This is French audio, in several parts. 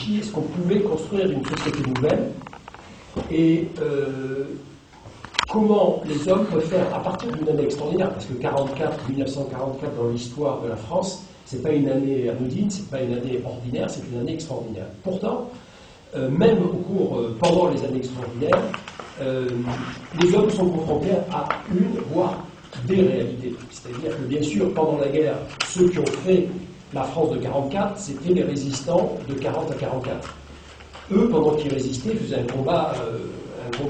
Vichy, est-ce qu'on pouvait construire une société nouvelle et comment les hommes peuvent faire à partir d'une année extraordinaire, parce que 1944 dans l'histoire de la France, c'est pas une année anodine, c'est pas une année ordinaire, c'est une année extraordinaire. Pourtant, même pendant les années extraordinaires, les hommes sont confrontés à une, voire des réalités. C'est-à-dire que bien sûr, pendant la guerre, ceux qui ont fait la France de 44, c'était les résistants de 40 à 44. Eux, pendant qu'ils résistaient, faisaient un combat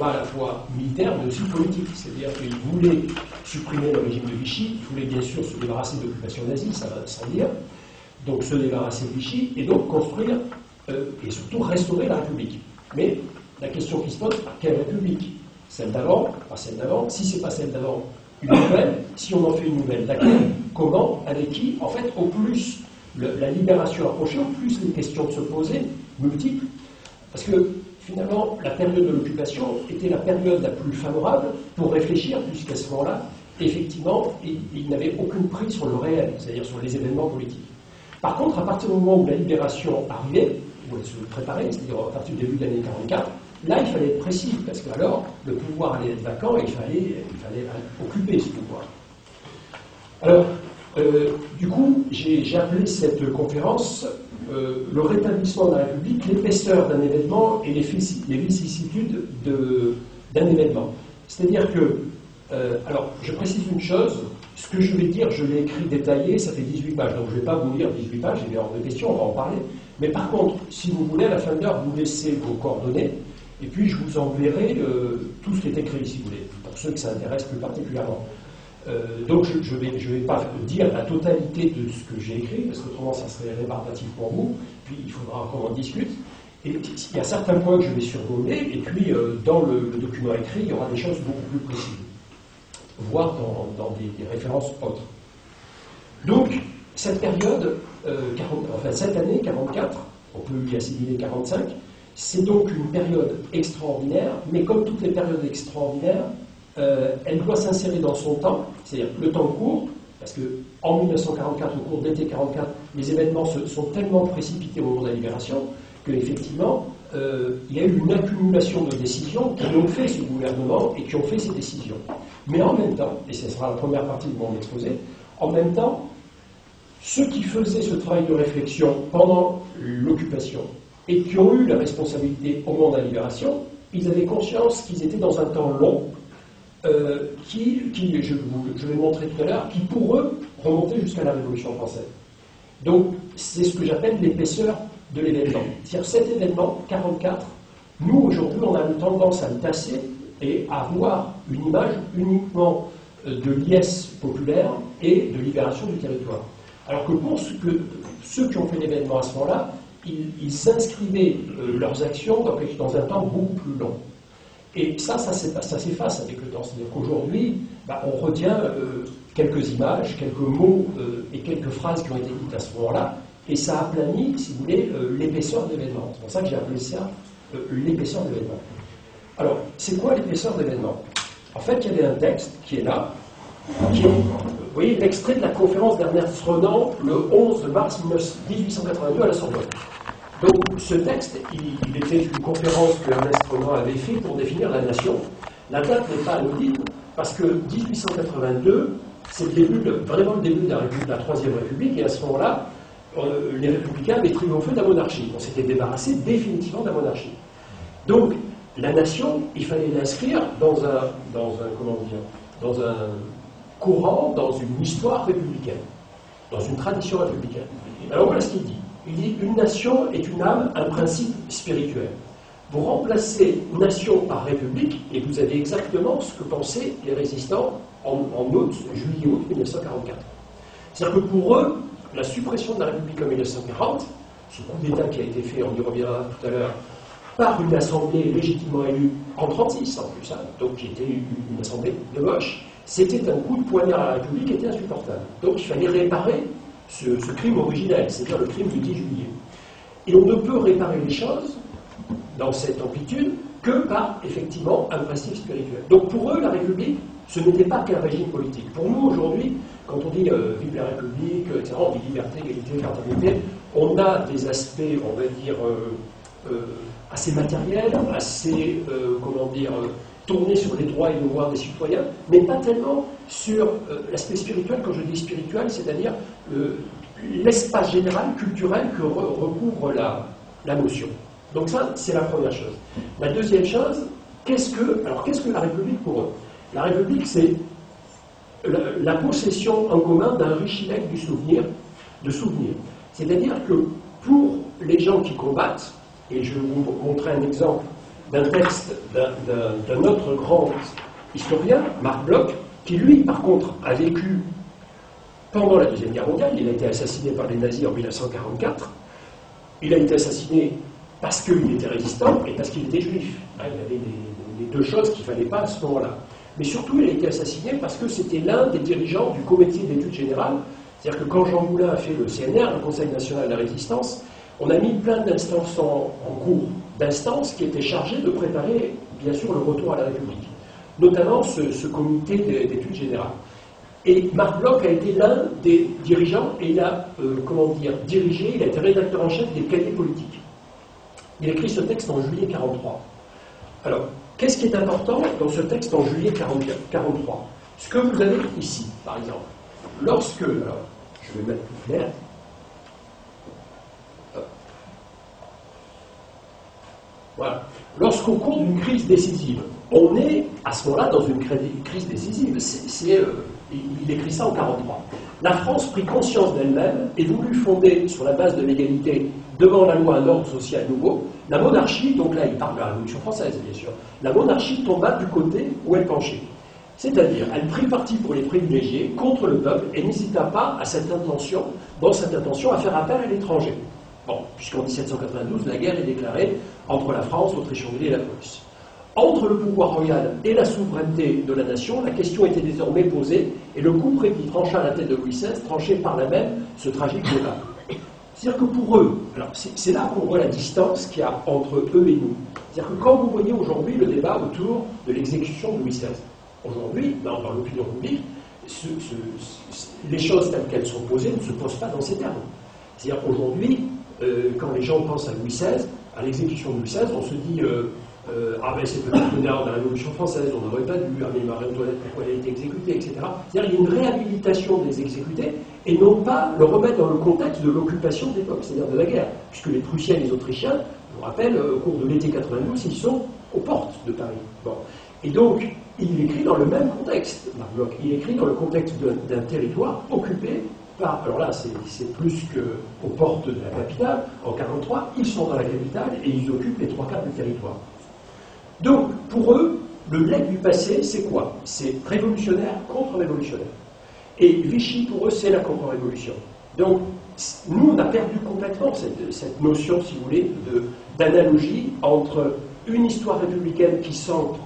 à la fois militaire, mais aussi politique. C'est-à-dire qu'ils voulaient supprimer le régime de Vichy, ils voulaient bien sûr se débarrasser de l'occupation nazie, ça va sans dire, donc se débarrasser de Vichy, et donc construire, et surtout restaurer la République. Mais la question qui se pose, quelle République? Celle d'avant? Pas celle d'avant. Si c'est pas celle d'avant, une nouvelle. Si on en fait une nouvelle, laquelle? Comment? Avec qui? En fait, au plus la libération approchait, au plus les questions se posaient, multiples, parce que finalement, la période de l'occupation était la période la plus favorable pour réfléchir, puisqu'à ce moment-là, effectivement, il n'avait aucune prise sur le réel, c'est-à-dire sur les événements politiques. Par contre, à partir du moment où la libération arrivait, où elle se préparait, c'est-à-dire à partir du début de l'année 44, là, il fallait être précis, parce que alors, le pouvoir allait être vacant et il fallait occuper ce pouvoir. Alors, du coup, j'ai appelé cette conférence le rétablissement de la République, l'épaisseur d'un événement et les vicissitudes d'un événement. C'est-à-dire que, alors, je précise une chose, ce que je vais dire, je l'ai écrit détaillé, ça fait 18 pages, donc je ne vais pas vous lire 18 pages, il est hors de question, on va en parler. Mais par contre, si vous voulez, à la fin de l'heure, vous laissez vos coordonnées, et puis je vous enverrai tout ce qui est écrit, si vous voulez, pour ceux que ça intéresse plus particulièrement. Donc je vais pas dire la totalité de ce que j'ai écrit, parce qu'autrement ça serait rébarbatif pour vous, puis il faudra qu'on en discute. Et il y a certains points que je vais survoler, et puis dans le document écrit, il y aura des choses beaucoup plus précises, voire dans des références autres. Donc, cette période, cette année 44, on peut y assimiler 45, c'est donc une période extraordinaire, mais comme toutes les périodes extraordinaires, elle doit s'insérer dans son temps, c'est-à-dire le temps court, parce qu'en 1944, au cours de l'été 44, les événements se sont tellement précipités au moment de la libération qu'effectivement, il y a eu une accumulation de décisions qui ont fait ce gouvernement et qui ont fait ces décisions. Mais en même temps, et ce sera la première partie de mon exposé, en même temps, ceux qui faisaient ce travail de réflexion pendant l'occupation et qui ont eu la responsabilité au moment de la libération, ils avaient conscience qu'ils étaient dans un temps long, je vais montrer tout à l'heure, qui pour eux remontait jusqu'à la Révolution française. Donc c'est ce que j'appelle l'épaisseur de l'événement. C'est-à-dire cet événement, 44, nous aujourd'hui on a une tendance à le tasser et à avoir une image uniquement de liesse populaire et de libération du territoire. Alors que pour ceux qui ont fait l'événement à ce moment-là, ils inscrivaient leurs actions dans un temps beaucoup plus long. Et ça s'efface avec le temps. C'est-à-dire qu'aujourd'hui, on retient quelques images, quelques mots et quelques phrases qui ont été dites à ce moment-là, et ça aplanit, si vous voulez, l'épaisseur de l'événement. C'est pour ça que j'ai appelé ça l'épaisseur de l'événement. Alors, c'est quoi l'épaisseur de l'événement? En fait, il y avait un texte qui est là, qui est, vous voyez, l'extrait de la conférence d'Ernest Renan le 11 mars 1882 à la Sorbonne. Donc, ce texte, il était une conférence que Ernest Renan avait fait pour définir la nation. La date n'est pas anodine, parce que 1882, c'est vraiment le début de la Troisième République, et à ce moment-là, les républicains avaient triomphé de la monarchie. On s'était débarrassé définitivement de la monarchie. Donc, la nation, il fallait l'inscrire dans un courant, dans une histoire républicaine, dans une tradition républicaine. Alors voilà ce qu'il dit. Il dit une nation est une âme, un principe spirituel. Vous remplacez nation par république et vous avez exactement ce que pensaient les résistants en juillet-août 1944. C'est-à-dire que pour eux, la suppression de la République en 1940, ce coup d'État qui a été fait, on y reviendra tout à l'heure, par une assemblée légitimement élue en 1936 en plus, donc qui était une assemblée de moche, c'était un coup de poignard à la République qui était insupportable. Donc il fallait réparer ce crime originel, c'est-à-dire le crime du 10 juillet. Et on ne peut réparer les choses dans cette amplitude que par, effectivement, un principe spirituel. Donc pour eux, la République, ce n'était pas qu'un régime politique. Pour nous, aujourd'hui, quand on dit vive la République, etc., on dit liberté, égalité, fraternité, on a des aspects, on va dire, assez matériels, assez, comment dire, tournés sur les droits et devoirs des citoyens, mais pas tellement sur l'aspect spirituel. Quand je dis spirituel, c'est-à-dire l'espace général, culturel que recouvre la notion. Donc ça, c'est la première chose. La deuxième chose, qu'est-ce que la République pour eux? La République, c'est la possession en commun d'un riche legs du souvenir, de souvenirs. C'est-à-dire que pour les gens qui combattent, et je vais vous montrer un exemple d'un texte d'un autre grand historien, Marc Bloch, qui lui, par contre, a vécu pendant la Deuxième Guerre mondiale. Il a été assassiné par les nazis en 1944. Il a été assassiné parce qu'il était résistant et parce qu'il était juif. Il y avait les deux choses qu'il ne fallait pas à ce moment-là. Mais surtout, il a été assassiné parce que c'était l'un des dirigeants du comité d'études générales. C'est-à-dire que quand Jean Moulin a fait le CNR, le Conseil national de la résistance, on a mis plein d'instances en cours, d'instances qui étaient chargées de préparer, bien sûr, le retour à la République. Notamment ce comité d'études générales. Et Marc Bloch a été l'un des dirigeants et il a, dirigé, il a été rédacteur en chef des cahiers politiques. Il a écrit ce texte en juillet 1943. Alors, qu'est-ce qui est important dans ce texte en juillet 1943? Ce que vous avez ici, par exemple. Lorsque, alors, je vais mettre plus clair. Voilà. Lorsqu'au cours d'une crise décisive, on est à ce moment-là dans une crise décisive, il écrit ça en 1943. La France prit conscience d'elle-même et voulut fonder, sur la base de l'égalité devant la loi, un ordre social nouveau. La monarchie, donc là il parle de la Révolution française bien sûr, la monarchie tomba du côté où elle penchait. C'est-à-dire, elle prit parti pour les privilégiés contre le peuple et n'hésita pas dans cette intention, à faire appel à l'étranger. Bon, puisqu'en 1792, la guerre est déclarée entre la France, l'Autriche-Hongrie et la Prusse. Entre le pouvoir royal et la souveraineté de la nation, la question était désormais posée et le coup près qui trancha la tête de Louis XVI tranchait par là même ce tragique débat. C'est-à-dire que pour eux, alors c'est là qu'on voit la distance qu'il y a entre eux et nous. C'est-à-dire que quand vous voyez aujourd'hui le débat autour de l'exécution de Louis XVI, aujourd'hui, dans l'opinion publique, les choses telles qu'elles sont posées ne se posent pas dans ces termes. C'est-à-dire qu'aujourd'hui, quand les gens pensent à Louis XVI, à l'exécution de Louis XVI, on se dit ah ben c'est peut-être une erreur de la Révolution française, on n'aurait pas dû, ah mais Marie-Antoinette, pourquoi elle a été exécutée, etc. C'est-à-dire qu'il y a une réhabilitation des exécutés et non pas le remettre dans le contexte de l'occupation de l'époque, c'est-à-dire de la guerre, puisque les Prussiens et les Autrichiens, je vous rappelle, au cours de l'été 92, ils sont aux portes de Paris. Bon. Et donc, il écrit dans le même contexte, Marc Bloch, il écrit dans le contexte d'un territoire occupé par, alors là c'est plus qu'aux portes de la capitale, en 1943, ils sont dans la capitale et ils occupent les 3/4 du territoire. Donc, pour eux, le legs du passé, c'est quoi? C'est révolutionnaire, contre-révolutionnaire. Et Vichy, pour eux, c'est la contre-révolution. Donc, nous, on a perdu complètement cette notion, si vous voulez, d'analogie entre une histoire républicaine qui s'ancre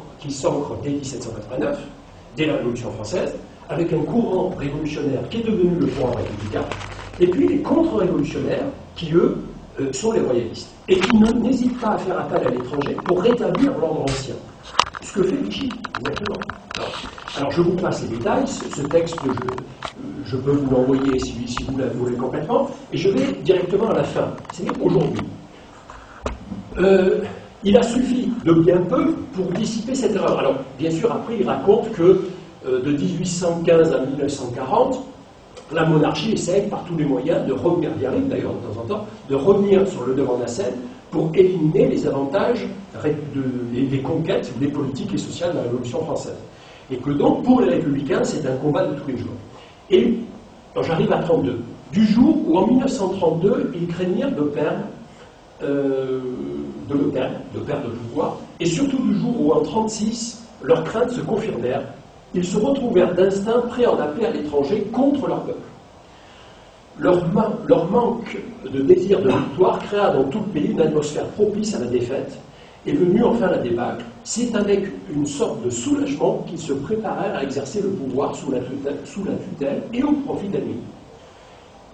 dès 1789, dès la Révolution française, avec un courant révolutionnaire qui est devenu le courant républicain, et puis les contre-révolutionnaires qui, eux, sont les royalistes, et qui n'hésitent pas à faire appel à l'étranger pour rétablir l'ordre ancien. Ce que fait Vichy, exactement. Alors je vous passe les détails, ce texte, je peux vous l'envoyer si vous la voulez complètement, et je vais directement à la fin, c'est-à-dire aujourd'hui. Il a suffi de bien peu pour dissiper cette erreur. Alors, bien sûr, après, il raconte que de 1815 à 1940, la monarchie essaye par tous les moyens de revenir, il arrive d'ailleurs de temps en temps, de revenir sur le devant de la scène pour éliminer les avantages des conquêtes, des politiques et sociales de la Révolution française. Et que donc, pour les républicains, c'est un combat de tous les jours. Et j'arrive à 32. Du jour où, en 1932, ils craignirent de perdre le pouvoir, et surtout du jour où, en 1936, leurs craintes se confirmèrent, ils se retrouvèrent d'instinct prêts à en appeler à l'étranger contre leur peuple. Leur manque de désir de victoire créa dans tout le pays une atmosphère propice à la défaite, et venu enfin la débâcle, c'est avec une sorte de soulagement qu'ils se préparèrent à exercer le pouvoir sous la tutelle et au profit d'ennemis.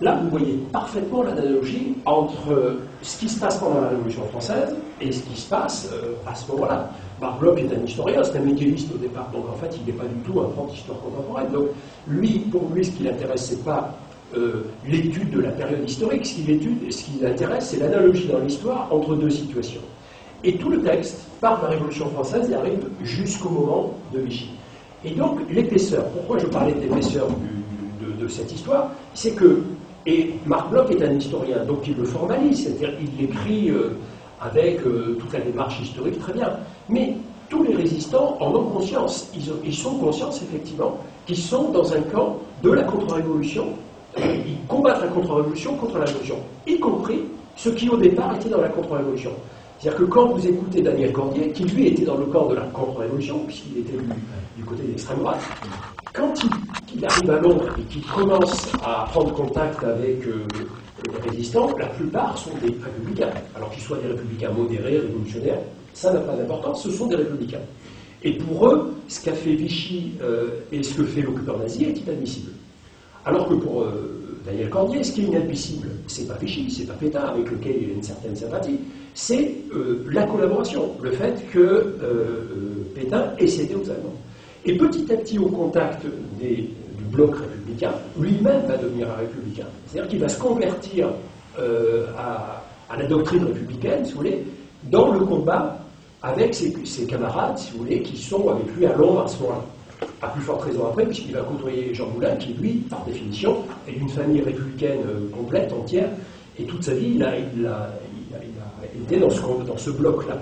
Là, vous voyez parfaitement l'analogie entre ce qui se passe pendant la Révolution française et ce qui se passe à ce moment-là. Marc Bloch est un historien, c'est un médiéviste au départ, donc en fait, il n'est pas du tout un grand histoire contemporaine. Donc, pour lui, ce qui l'intéresse, c'est pas l'étude de la période historique. Ce qui l'intéresse, c'est l'analogie dans l'histoire entre deux situations. Et tout le texte part de la Révolution française et arrive jusqu'au moment de Vichy. Et donc, l'épaisseur, pourquoi je parlais de l'épaisseur de cette histoire, c'est que, et Marc Bloch est un historien, donc il le formalise, c'est-à-dire il l'écrit avec toute la démarche historique très bien. Mais tous les résistants en ont conscience, ils sont conscients effectivement qu'ils sont dans un camp de la contre-révolution, ils combattent la contre-révolution contre la révolution, y compris ceux qui au départ étaient dans la contre-révolution. C'est-à-dire que quand vous écoutez Daniel Cordier, qui lui était dans le camp de la contre-révolution, puisqu'il était du côté de l'extrême droite, quand il arrive à Londres et qu'il commence à prendre contact avec les résistants, la plupart sont des républicains. Alors qu'ils soient des républicains modérés, révolutionnaires, ça n'a pas d'importance, ce sont des républicains. Et pour eux, ce qu'a fait Vichy et ce que fait l'occupeur nazi est inadmissible. Alors que pour Daniel Cordier, ce qui est inadmissible, c'est pas Vichy, c'est pas Pétain, avec lequel il a une certaine sympathie, c'est la collaboration, le fait que Pétain ait cédé aux Allemands. Et petit à petit, au contact du bloc républicain, lui-même va devenir un républicain. C'est-à-dire qu'il va se convertir à la doctrine républicaine, si vous voulez, dans le combat avec ses camarades, si vous voulez, qui sont avec lui à Londres à ce moment-là. À plus forte raison après, puisqu'il va côtoyer Jean Moulin, qui, lui, par définition, est d'une famille républicaine complète, entière, et toute sa vie, il a été dans ce bloc-là.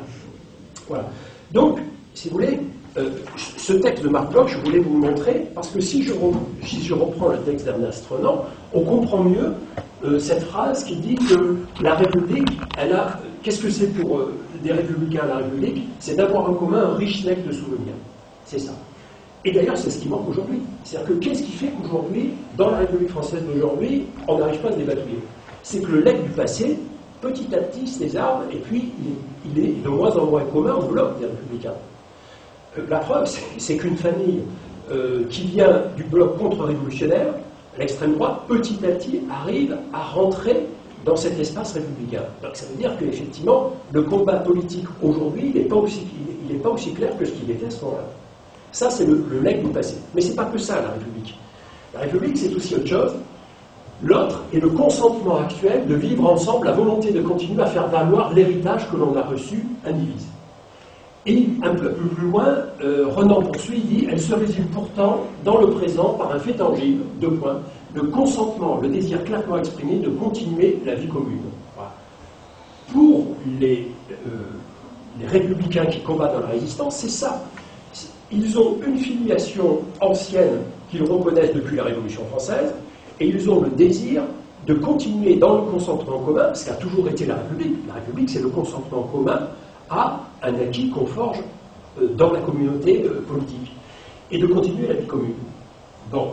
Voilà. Donc, si vous voulez, ce texte de Marc Bloch, je voulais vous le montrer, parce que si je reprends le texte d'Ernest Renan, on comprend mieux cette phrase qui dit que la République, elle a... Qu'est-ce que c'est pour des républicains la République? C'est d'avoir en commun un riche legs de souvenirs. C'est ça. Et d'ailleurs, c'est ce qui manque aujourd'hui. C'est-à-dire que qu'est-ce qui fait qu'aujourd'hui, dans la République française d'aujourd'hui, on n'arrive pas à se débatouiller? C'est que le legs du passé, petit à petit, se désarme, et puis il est de moins en moins commun au bloc des républicains. La preuve, c'est qu'une famille qui vient du bloc contre-révolutionnaire, l'extrême droite, petit à petit, arrive à rentrer dans cet espace républicain. Donc ça veut dire qu'effectivement, le combat politique aujourd'hui, il n'est pas aussi clair que ce qu'il était à ce moment-là. Ça, c'est le legs du passé. Mais ce n'est pas que ça, la République. La République, c'est aussi autre chose. L'autre est le consentement actuel de vivre ensemble, la volonté de continuer à faire valoir l'héritage que l'on a reçu indivise. Et un peu plus loin, Renan poursuit, il dit « Elle se résume pourtant dans le présent par un fait tangible, le consentement, le désir clairement exprimé de continuer la vie commune. » Voilà. Pour les républicains qui combattent dans la résistance, c'est ça. Ils ont une filiation ancienne qu'ils reconnaissent depuis la Révolution française, et ils ont le désir de continuer dans le consentement commun, ce qu'a toujours été la République. La République, c'est le consentement commun à un acquis qu'on forge dans la communauté politique, et de continuer la vie commune. Bon.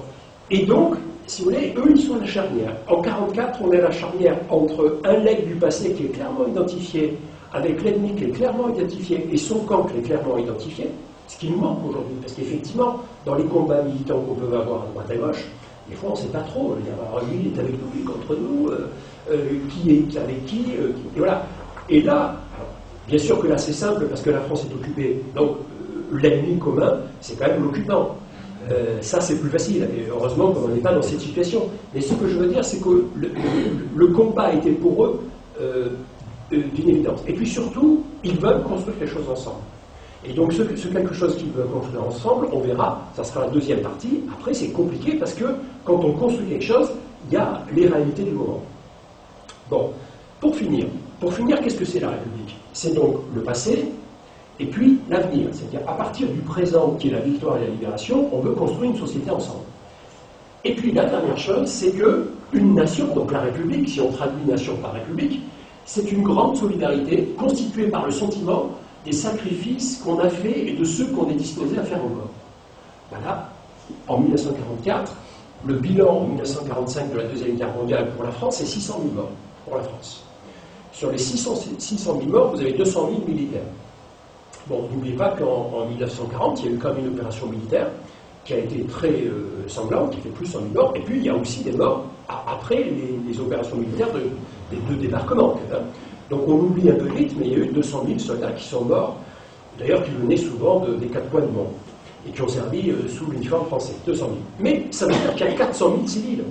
Et donc, si vous voulez, eux, ils sont à la charnière. En 1944, on est à la charnière entre un legs du passé qui est clairement identifié, avec l'ennemi qui est clairement identifié, et son camp qui est clairement identifié, ce qui nous manque aujourd'hui, parce qu'effectivement, dans les combats militants qu'on peut avoir à droite et à gauche, des fois on ne sait pas trop, lui il est avec nous, lui contre nous, qui est avec qui, et voilà. Et là, alors, bien sûr que là c'est simple, parce que la France est occupée, donc l'ennemi commun, c'est quand même l'occupant. Ça c'est plus facile, et heureusement qu'on n'est pas dans cette situation. Mais ce que je veux dire, c'est que le combat était pour eux d'une évidence. Et puis surtout, ils veulent construire quelque chose ensemble. Et donc ce quelque chose qu'ils veulent construire ensemble, on verra, ça sera la deuxième partie. Après c'est compliqué parce que quand on construit quelque chose, il y a les réalités du moment. Bon, pour finir, qu'est-ce que c'est la République? C'est donc le passé et puis l'avenir. C'est-à-dire à partir du présent qui est la victoire et la libération, on veut construire une société ensemble. Et puis la dernière chose, c'est qu'une nation, donc la République, si on traduit nation par République, c'est une grande solidarité constituée par le sentiment des sacrifices qu'on a faits et de ceux qu'on est disposé à faire encore. Voilà, en 1944, le bilan en 1945 de la Deuxième Guerre mondiale pour la France, c'est 600 000 morts pour la France. Sur les 600 000 morts, vous avez 200 000 militaires. Bon, n'oubliez pas qu'en 1940, il y a eu quand même une opération militaire qui a été très sanglante, qui fait plus de 100 000 morts, et puis il y a aussi des morts après les opérations militaires des deux débarquements. Donc on oublie un peu vite, mais il y a eu 200 000 soldats qui sont morts, d'ailleurs qui venaient souvent des quatre coins du monde, et qui ont servi sous l'uniforme français, 200 000. Mais ça veut dire qu'il y a 400 000 civils.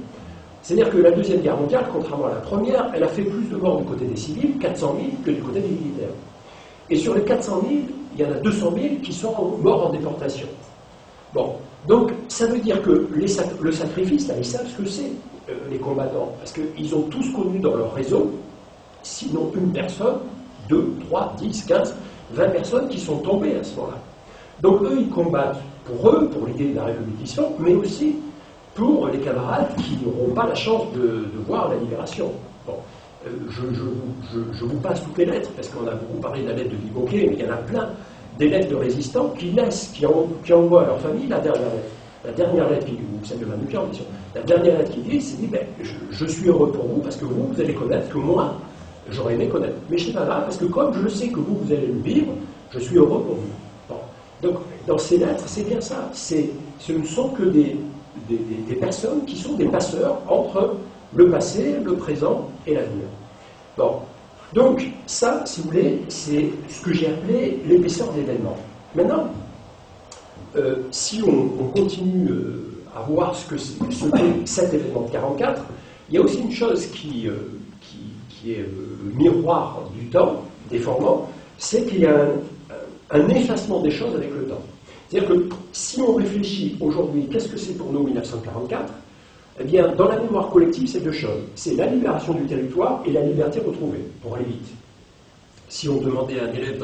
C'est-à-dire que la Deuxième Guerre mondiale, contrairement à la première, elle a fait plus de morts du côté des civils, 400 000, que du côté des militaires. Et sur les 400 000, il y en a 200 000 qui sont morts en déportation. Bon, donc ça veut dire que le sacrifice, là, ils savent ce que c'est, les combattants, parce qu'ils ont tous connu dans leur réseau, sinon une personne, 2, 3, 10, 15, 20 personnes qui sont tombées à ce moment-là. Donc eux, ils combattent pour eux, pour l'idée de la républication, mais aussi pour les camarades qui n'auront pas la chance de voir la libération. Bon, je vous passe toutes les lettres, parce qu'on a beaucoup parlé de la lettre de Guy Boquet, mais il y en a plein, des lettres de résistants qui laissent, qui envoient à leur famille la dernière lettre. La dernière lettre, ou celle de Manoukian, bien sûr, la dernière lettre qui dit, c'est dit, ben, je suis heureux pour vous, parce que vous allez connaître que moi, j'aurais aimé connaître. Mais je sais pas grave, parce que comme je sais que vous allez le vivre, je suis heureux pour vous. Bon. Donc, dans ces lettres, c'est bien ça. Ce ne sont que des personnes qui sont des passeurs entre le passé, le présent et l'avenir. Bon. Donc, ça, si vous voulez, c'est ce que j'ai appelé l'épaisseur de l'événement. Maintenant, si on continue à voir ce qu'est cet événement de 1944, il y a aussi une chose qui est le miroir du temps, déformant, c'est qu'il y a un effacement des choses avec le temps. C'est-à-dire que si on réfléchit aujourd'hui, qu'est-ce que c'est pour nous 1944 ? Eh bien, dans la mémoire collective, c'est deux choses. C'est la libération du territoire et la liberté retrouvée, pour aller vite. Si on demandait à un élève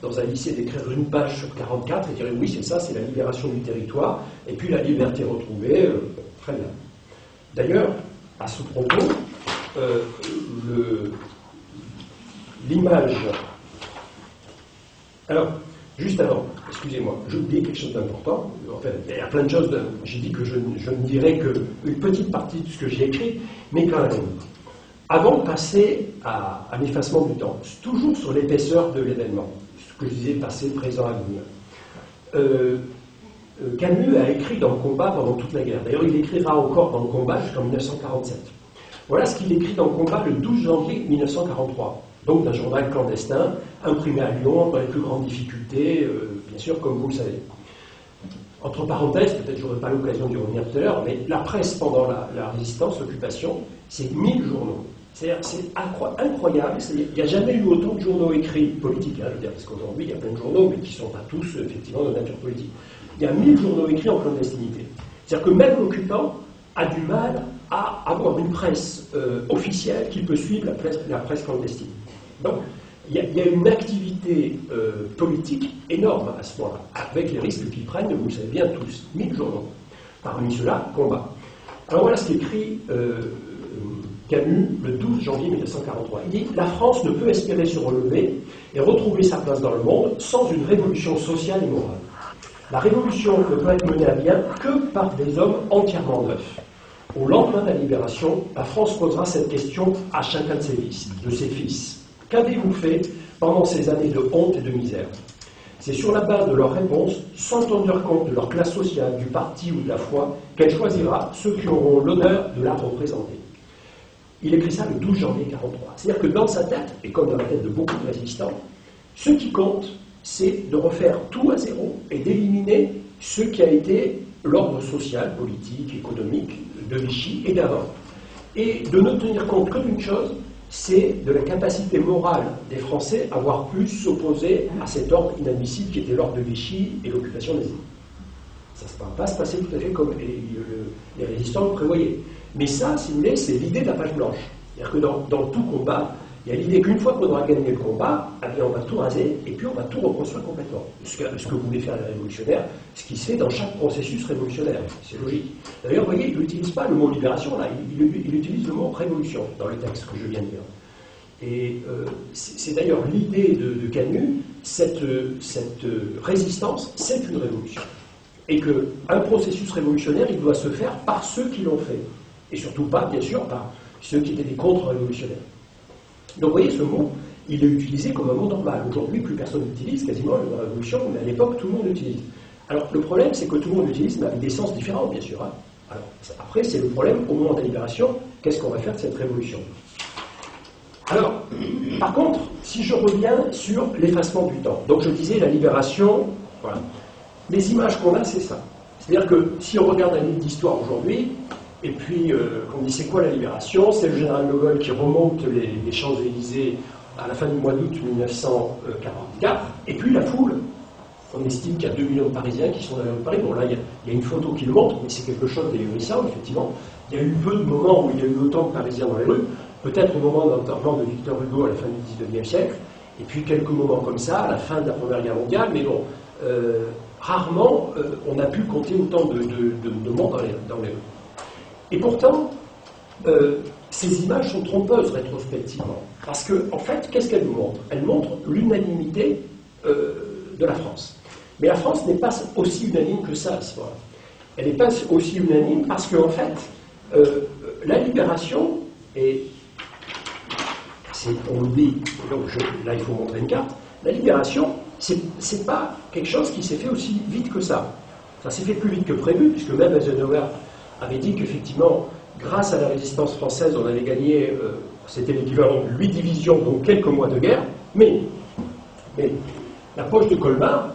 dans un lycée d'écrire une page sur 44, il dirait oui, c'est ça, c'est la libération du territoire, et puis la liberté retrouvée, très bien. D'ailleurs, à ce propos, l'image... Alors, juste avant, excusez-moi, j'ai oublié quelque chose d'important. En fait, il y a plein de choses. J'ai dit que je ne dirais qu'une petite partie de ce que j'ai écrit, mais quand même. Avant de passer à l'effacement du temps, toujours sur l'épaisseur de l'événement, ce que je disais passé, présent, avenir. Camus a écrit dans le combat pendant toute la guerre. D'ailleurs, il écrira encore dans le combat jusqu'en 1947. Voilà ce qu'il écrit dans le combat le 12 janvier 1943. Donc d'un journal clandestin, imprimé à Lyon, dans les plus grandes difficultés, bien sûr, comme vous le savez. Entre parenthèses, peut-être je n'aurai pas l'occasion d'y revenir tout à l'heure, mais la presse pendant la résistance, l'occupation, c'est 1000 journaux. C'est incroyable, il n'y a jamais eu autant de journaux écrits politiques, je veux dire, parce qu'aujourd'hui il y a plein de journaux, mais qui ne sont pas tous effectivement de nature politique. Il y a 1000 journaux écrits en clandestinité. C'est-à-dire que même l'occupant a du mal à avoir une presse officielle qui peut suivre la presse clandestine. Donc, il y a une activité politique énorme à ce moment-là, avec les risques qu'ils prennent, vous le savez bien tous, 1000 journaux. Parmi ceux-là, combat. Alors voilà ce qu'écrit Camus le 12 janvier 1943. Il dit « La France ne peut espérer se relever et retrouver sa place dans le monde sans une révolution sociale et morale. La révolution ne peut être menée à bien que par des hommes entièrement neufs. Au lendemain de la libération, la France posera cette question à chacun de ses fils. Qu'avez-vous fait pendant ces années de honte et de misère ? C'est sur la base de leurs réponses, sans tenir compte de leur classe sociale, du parti ou de la foi, qu'elle choisira ceux qui auront l'honneur de la représenter. » Il écrit ça le 12 janvier 1943. C'est-à-dire que dans sa tête, et comme dans la tête de beaucoup de résistants, ce qui compte, c'est de refaire tout à zéro et d'éliminer ce qui a été l'ordre social, politique, économique de Vichy et d'avant. Et de ne tenir compte que d'une chose, c'est de la capacité morale des Français à avoir pu s'opposer à cet ordre inadmissible qui était l'ordre de Vichy et l'occupation des îles. Ça ne va pas se passer tout à fait comme les résistants le prévoyaient. Mais ça, si vous voulez, c'est l'idée de la page blanche. C'est-à-dire que dans tout combat, il y a l'idée qu'une fois qu'on aura gagné le combat, eh bien on va tout raser et puis on va tout reconstruire complètement. Ce que voulait faire les révolutionnaires, ce qui se fait dans chaque processus révolutionnaire. C'est logique. D'ailleurs, vous voyez, il n'utilise pas le mot libération, là, il utilise le mot révolution dans le texte que je viens de dire. Et c'est d'ailleurs l'idée de Camus, cette résistance, c'est une révolution. Et qu'un processus révolutionnaire, il doit se faire par ceux qui l'ont fait. Et surtout pas, bien sûr, par ceux qui étaient des contre-révolutionnaires. Donc vous voyez, ce mot, il est utilisé comme un mot normal. Aujourd'hui, plus personne l'utilise, quasiment, la révolution, mais à l'époque, tout le monde l'utilise. Alors, le problème, c'est que tout le monde l'utilise, mais avec des sens différents, bien sûr. Hein. Alors, après, c'est le problème, au moment de la libération, qu'est-ce qu'on va faire de cette révolution? Alors, par contre, si je reviens sur l'effacement du temps, donc je disais la libération, voilà. Les images qu'on a, c'est ça. C'est-à-dire que si on regarde un livre d'histoire aujourd'hui, Et puis, on dit c'est quoi la libération? C'est le général de Gaulle qui remonte les Champs-Élysées à la fin du mois d'août 1944. Et puis la foule, on estime qu'il y a 2 millions de Parisiens qui sont dans les rues de Paris. Bon là, il y a une photo qui le montre, mais c'est quelque chose d'ahurissant, effectivement. Il y a eu peu de moments où il y a eu autant de Parisiens dans les rues. Peut-être au moment de l'enterrement de Victor Hugo à la fin du XIXe siècle. Et puis quelques moments comme ça, à la fin de la Première Guerre mondiale. Mais bon, rarement on a pu compter autant de monde dans les rues. Et pourtant, ces images sont trompeuses rétrospectivement. Parce que, en fait, qu'est-ce qu'elles nous montrent? Elles montrent l'unanimité de la France. Mais la France n'est pas aussi unanime que ça à ce moment-là. Elle n'est pas aussi unanime parce qu'en fait, la libération, et on l'oublie, donc là il faut montrer une carte, la libération, c'est pas quelque chose qui s'est fait aussi vite que ça. Ça s'est fait plus vite que prévu, puisque même Eisenhower avait dit qu'effectivement, grâce à la résistance française, on avait gagné, c'était l'équivalent de 8 divisions, donc quelques mois de guerre, mais la poche de Colmar,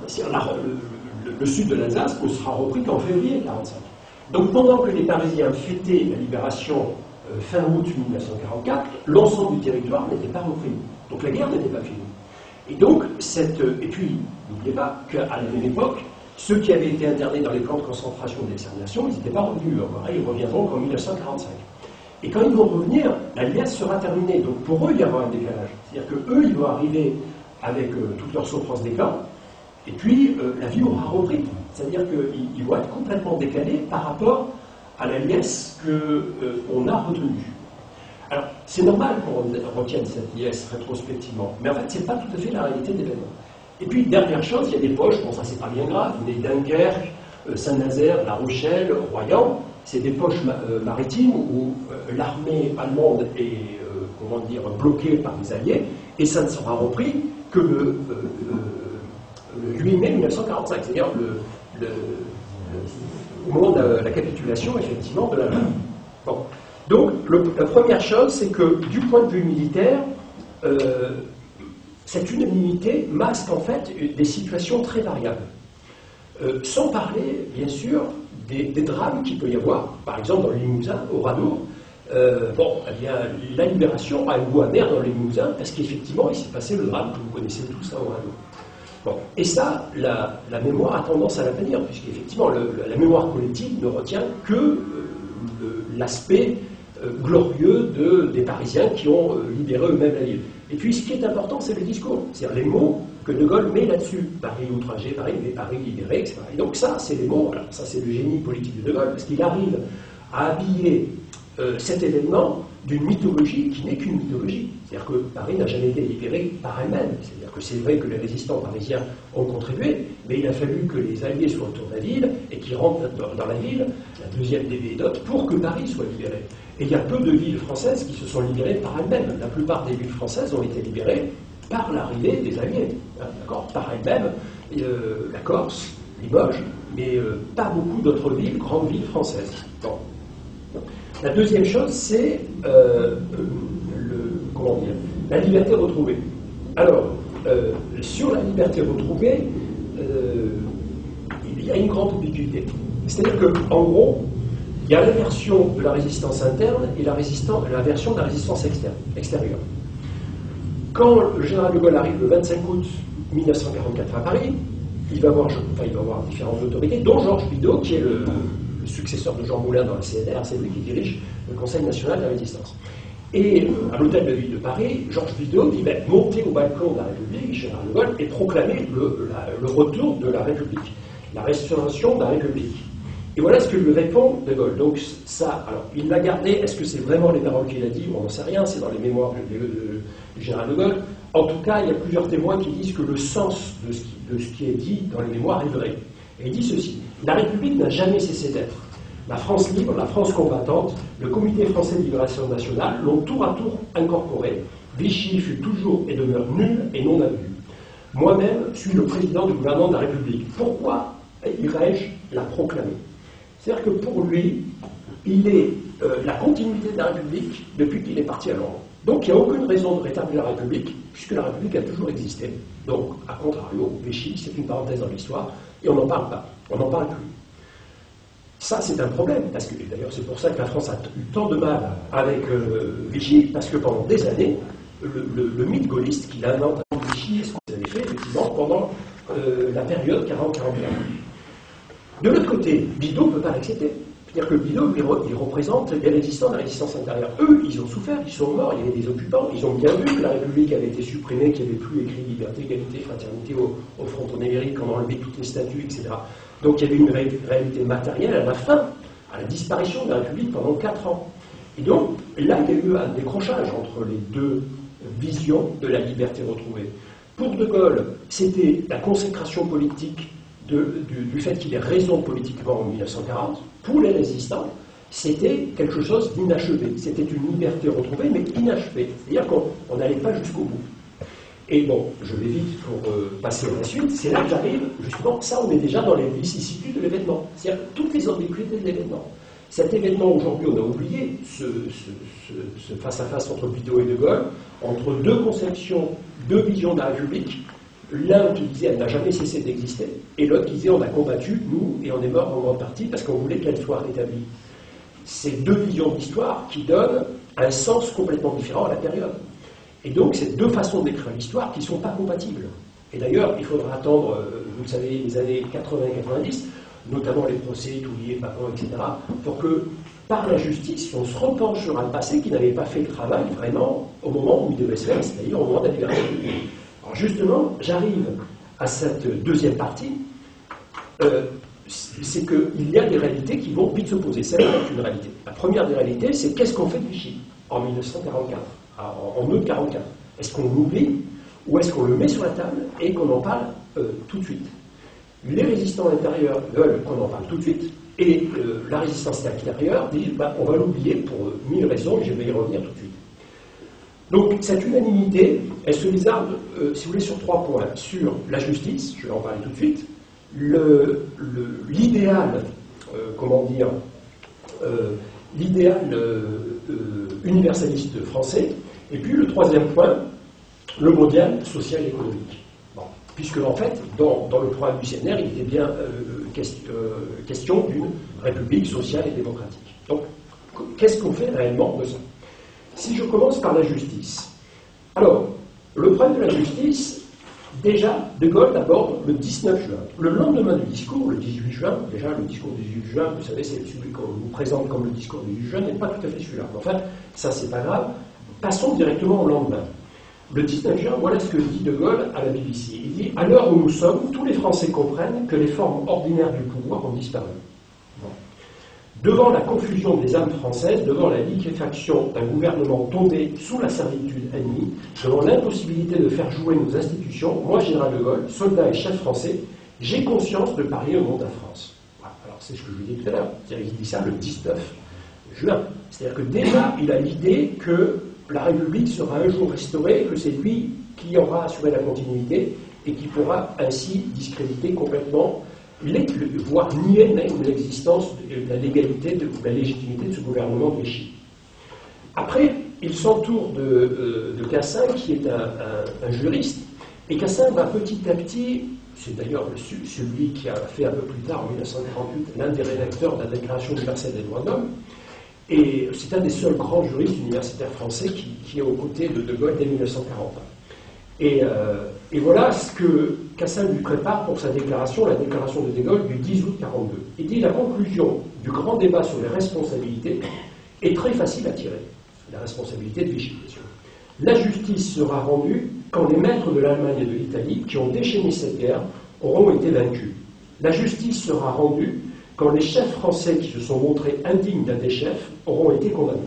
le sud de l'Alsace, ne sera repris qu'en février 1945. Donc pendant que les Parisiens fêtaient la libération fin août 1944, l'ensemble du territoire n'était pas repris. Donc la guerre n'était pas finie. Et donc, et puis, n'oubliez pas qu'à la même époque, ceux qui avaient été internés dans les camps de concentration et d'extermination, ils n'étaient pas revenus encore. Ils reviendront qu'en 1945. Et quand ils vont revenir, la liesse sera terminée. Donc pour eux, il y aura un décalage. C'est-à-dire qu'eux, ils vont arriver avec toute leur souffrance des camps, et puis la vie aura repris. C'est-à-dire qu'ils vont être complètement décalés par rapport à la liesse qu'on a retenue. Alors, c'est normal qu'on retienne cette liesse rétrospectivement, mais en fait, ce n'est pas tout à fait la réalité des événements. Et puis, dernière chose, il y a des poches, bon, ça c'est pas bien grave, mais Dunkerque, Saint-Nazaire, La Rochelle, Royan, c'est des poches maritimes où l'armée allemande est, bloquée par les Alliés, et ça ne sera repris que le 8 mai 1945, c'est-à-dire au moment de la capitulation, effectivement, de l'Allemagne. Bon. Donc, la première chose, c'est que, du point de vue militaire, cette unanimité masque en fait des situations très variables. Sans parler, bien sûr, des drames qu'il peut y avoir. Par exemple, dans le Limousin, au Radour, la libération a un goût amer dans le Limousin, parce qu'effectivement, il s'est passé le drame que vous connaissez tous au Radour. Bon. Et ça, la mémoire a tendance à l'avenir, puisqu'effectivement, la mémoire collective ne retient que l'aspect glorieux des Parisiens qui ont libéré eux-mêmes la ville. Et puis, ce qui est important, c'est le discours, c'est-à-dire les mots que De Gaulle met là-dessus. Paris outragé, Paris libéré, etc. Et donc ça, c'est les mots, ça c'est le génie politique de De Gaulle, parce qu'il arrive à habiller cet événement d'une mythologie qui n'est qu'une mythologie. C'est-à-dire que Paris n'a jamais été libéré par elle-même. C'est-à-dire que c'est vrai que les résistants parisiens ont contribué, mais il a fallu que les Alliés soient autour de la ville et qu'ils rentrent dans la ville, la deuxième des Védotes, pour que Paris soit libéré. Et il y a peu de villes françaises qui se sont libérées par elles-mêmes. La plupart des villes françaises ont été libérées par l'arrivée des Alliés. D'accord, par elles-mêmes, la Corse, Limoges, mais pas beaucoup d'autres villes, grandes villes françaises. Bon. La deuxième chose, c'est la liberté retrouvée. Alors, sur la liberté retrouvée, il y a une grande ambiguïté. C'est-à-dire qu'en gros, il y a la version de la résistance interne et la version de la résistance extérieure. Quand le général de Gaulle arrive le 25 août 1944 à Paris, il va avoir différentes autorités, dont Georges Bidault, qui est le successeur de Jean Moulin dans la CNR, c'est lui qui dirige le Conseil national de la résistance. Et à l'hôtel de ville de Paris, Georges Bidault dit montez au balcon de la République, général de Gaulle, et proclamer le retour de la République, la restauration de la République. Et voilà ce que lui répond De Gaulle. Donc ça, alors, il l'a gardé, est-ce que c'est vraiment les paroles qu'il a dit? On n'en sait rien, c'est dans les mémoires du général de Gaulle. En tout cas, il y a plusieurs témoins qui disent que le sens de ce qui est dit dans les mémoires est vrai. Et il dit ceci: la République n'a jamais cessé d'être. La France libre, la France combattante, le Comité français de libération nationale l'ont tour à tour incorporé. Vichy fut toujours et demeure nul et non abus. Moi-même suis le président du gouvernement de la République. Pourquoi irais-je la proclamer? C'est-à-dire que pour lui, il est la continuité de la République depuis qu'il est parti à Londres. Donc il n'y a aucune raison de rétablir la République, puisque la République a toujours existé. Donc, à contrario, Vichy, c'est une parenthèse dans l'histoire, et on n'en parle pas, on n'en parle plus. Ça, c'est un problème, parce que d'ailleurs, c'est pour ça que la France a eu tant de mal avec Vichy, parce que pendant des années, le mythe gaulliste qu'il invente avec Vichy, ce qu'on avait fait, effectivement, pendant la période 40-41. De l'autre côté, Bidault ne peut pas l'accepter. C'est-à-dire que Bidault, il représente les résistants de la résistance intérieure. Eux, ils ont souffert, ils sont morts, il y avait des occupants, ils ont bien vu que la République avait été supprimée, qu'il n'y avait plus écrit liberté, égalité, fraternité au fronton numérique, qu'on a enlevé toutes les statues, etc. Donc il y avait une réalité matérielle à la fin, à la disparition de la République pendant 4 ans. Et donc, là, il y a eu un décrochage entre les deux visions de la liberté retrouvée. Pour De Gaulle, c'était la consécration politique du fait qu'il ait raison politiquement en 1940. Pour les résistants, c'était quelque chose d'inachevé. C'était une liberté retrouvée, mais inachevée. C'est-à-dire qu'on n'allait pas jusqu'au bout. Et bon, je vais vite pour passer à la suite. C'est là que j'arrive, justement, ça on est déjà dans les vicissitudes de l'événement. C'est-à-dire toutes les ambiguïtés de l'événement. Cet événement, aujourd'hui, on a oublié ce face-à-face entre Bidault et De Gaulle, entre deux conceptions, deux visions de la République. L'un qui disait elle n'a jamais cessé d'exister, et l'autre qui disait on a combattu, nous, et on est mort en grande partie parce qu'on voulait qu'elle soit rétablie. C'est deux visions d'histoire qui donnent un sens complètement différent à la période. Et donc, c'est deux façons d'écrire l'histoire qui ne sont pas compatibles. Et d'ailleurs, il faudra attendre, vous le savez, les années 80 et 90, notamment les procès, Toulier, Papin, etc., pour que, par la justice, on se repenche sur un passé qui n'avait pas fait le travail vraiment au moment où il devait se faire, c'est-à-dire au moment de la liberté. Alors justement, j'arrive à cette deuxième partie, c'est qu'il y a des réalités qui vont vite s'opposer. Celle-là est une réalité. La première des réalités, c'est qu'est-ce qu'on fait de Vichy en 1944, en août 1944. Est-ce qu'on l'oublie ou est-ce qu'on le met sur la table et qu'on en parle tout de suite? Les résistants intérieurs veulent qu'on en parle tout de suite et la résistance extérieure dit on va l'oublier pour 1000 raisons et je vais y revenir tout de suite. Donc cette unanimité, elle se lézarde, si vous voulez, sur 3 points. Sur la justice, je vais en parler tout de suite, l'idéal, l'idéal universaliste français, et puis le 3e point, le mondial social et économique. Bon. Puisque, en fait, dans le programme du CNR, il était bien question d'une république sociale et démocratique. Donc, qu'est-ce qu'on fait réellement de ça? Si je commence par la justice. Alors, le problème de la justice, déjà, De Gaulle l'aborde le 19 juin. Le lendemain du discours, le 18 juin, déjà le discours du 18 juin, vous savez, c'est celui qu'on vous présente comme le discours du 18 juin, n'est pas tout à fait celui-là. Enfin, ça, c'est pas grave. Passons directement au lendemain. Le 19 juin, voilà ce que dit De Gaulle à la BBC. Il dit « À l'heure où nous sommes, tous les Français comprennent que les formes ordinaires du pouvoir ont disparu. » Bon. Devant la confusion des âmes françaises, devant la liquéfaction d'un gouvernement tombé sous la servitude ennemie, devant l'impossibilité de faire jouer nos institutions, moi, général de Gaulle, soldat et chef français, j'ai conscience de parier au nom de la France. Voilà. Alors, c'est ce que je vous dis tout à l'heure. Il dit ça le 19 juin. C'est-à-dire que déjà, il a l'idée que la République sera un jour restaurée, que c'est lui qui aura assuré la continuité et qui pourra ainsi discréditer complètement, voire nier même l'existence de la légalité, de la légitimité de ce gouvernement de Vichy. Après, il s'entoure de Cassin, qui est un juriste, et Cassin va petit à petit, c'est d'ailleurs celui qui a fait un peu plus tard, en 1948, l'un des rédacteurs de la Déclaration universelle des droits de l'homme, et c'est un des seuls grands juristes universitaires français qui est aux côtés de Gaulle dès 1940. Et voilà ce que Cassin lui prépare pour sa déclaration, la déclaration de Gaulle du 10 août 1942. Il dit « La conclusion du grand débat sur les responsabilités est très facile à tirer. » La responsabilité de Vichy, bien sûr. La justice sera rendue quand les maîtres de l'Allemagne et de l'Italie, qui ont déchaîné cette guerre, auront été vaincus. La justice sera rendue quand les chefs français qui se sont montrés indignes d'un des chefs auront été condamnés.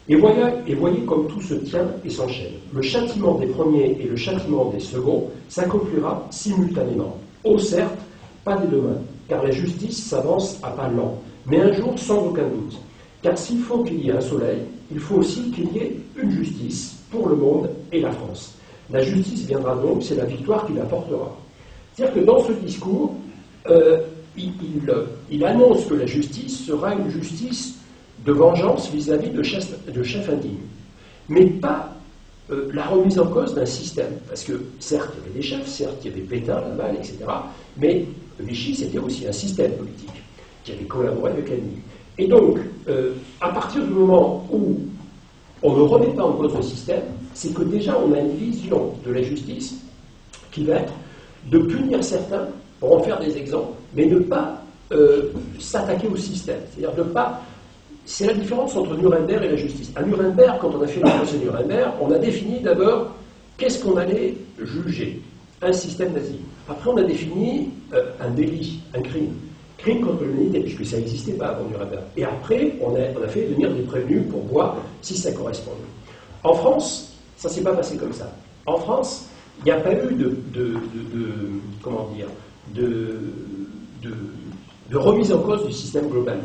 Et voyez comme tout se tient et s'enchaîne. Le châtiment des premiers et le châtiment des seconds s'accomplira simultanément. Oh certes, pas des deux mains, car la justice s'avance à pas lents, mais un jour sans aucun doute. Car s'il faut qu'il y ait un soleil, il faut aussi qu'il y ait une justice pour le monde et la France. La justice viendra donc, c'est la victoire qui l'apportera. C'est-à-dire que dans ce discours, il annonce que la justice sera une justice de vengeance vis-à-vis de chefs indignes. Mais pas la remise en cause d'un système. Parce que, certes, il y avait des chefs, certes, il y avait Pétain, Laval, etc. Mais Vichy, c'était aussi un système politique. qui avait collaboré avec l'ennemi. Et donc, à partir du moment où on ne remet pas en cause le système, c'est que déjà on a une vision de la justice qui va être de punir certains pour en faire des exemples, mais de ne pas s'attaquer au système. C'est-à-dire de pas. C'est la différence entre Nuremberg et la justice. À Nuremberg, quand on a fait le procès Nuremberg, on a défini d'abord qu'est-ce qu'on allait juger. Un système nazi. Après, on a défini un délit, un crime. Crime contre l'humanité, puisque ça n'existait pas avant Nuremberg. Et après, on a fait venir des prévenus pour voir si ça correspondait. En France, ça ne s'est pas passé comme ça. En France, il n'y a pas eu de remise en cause du système globalement.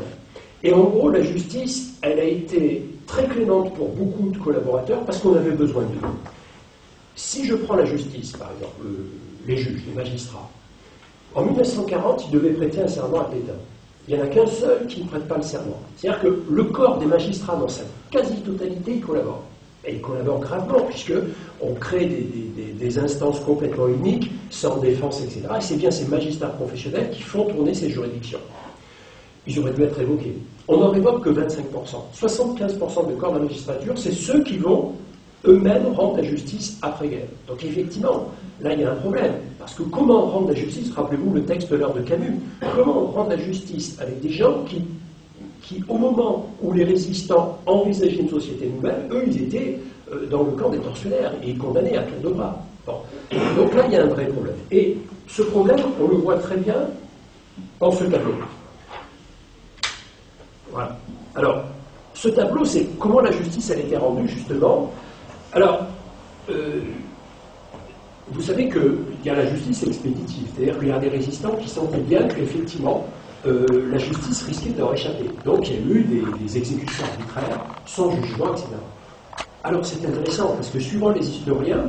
Et en gros, la justice, elle a été très clémente pour beaucoup de collaborateurs parce qu'on avait besoin d'eux. Si je prends la justice, par exemple, les juges, les magistrats, en 1940, ils devaient prêter un serment à Pétain. Il n'y en a qu'un seul qui ne prête pas le serment. C'est-à-dire que le corps des magistrats, dans sa quasi-totalité, il collabore. Et il collabore gravement, puisqu'on crée des instances complètement uniques, sans défense, etc. Et c'est bien ces magistrats professionnels qui font tourner ces juridictions. Ils auraient dû être évoqués. On n'en révoque que 25%. 75% du corps de la magistrature, c'est ceux qui vont eux-mêmes rendre la justice après-guerre. Donc effectivement, là il y a un problème. Parce que comment rendre la justice, rappelez-vous le texte de l'heure de Camus, comment rendre la justice avec des gens qui, au moment où les résistants envisageaient une société nouvelle, eux ils étaient dans le camp des tortionnaires et condamnés à tour de bras. Bon. Donc là il y a un vrai problème. Et ce problème, on le voit très bien dans ce tableau. Voilà. Alors, ce tableau, c'est comment la justice elle a été rendue, justement. Alors, vous savez qu'il y a la justice expéditive, c'est-à-dire qu'il y a des résistants qui sentaient bien qu'effectivement, la justice risquait de leur échapper. Donc, il y a eu des exécutions arbitraires, sans jugement, etc. Alors, c'est intéressant, parce que suivant les historiens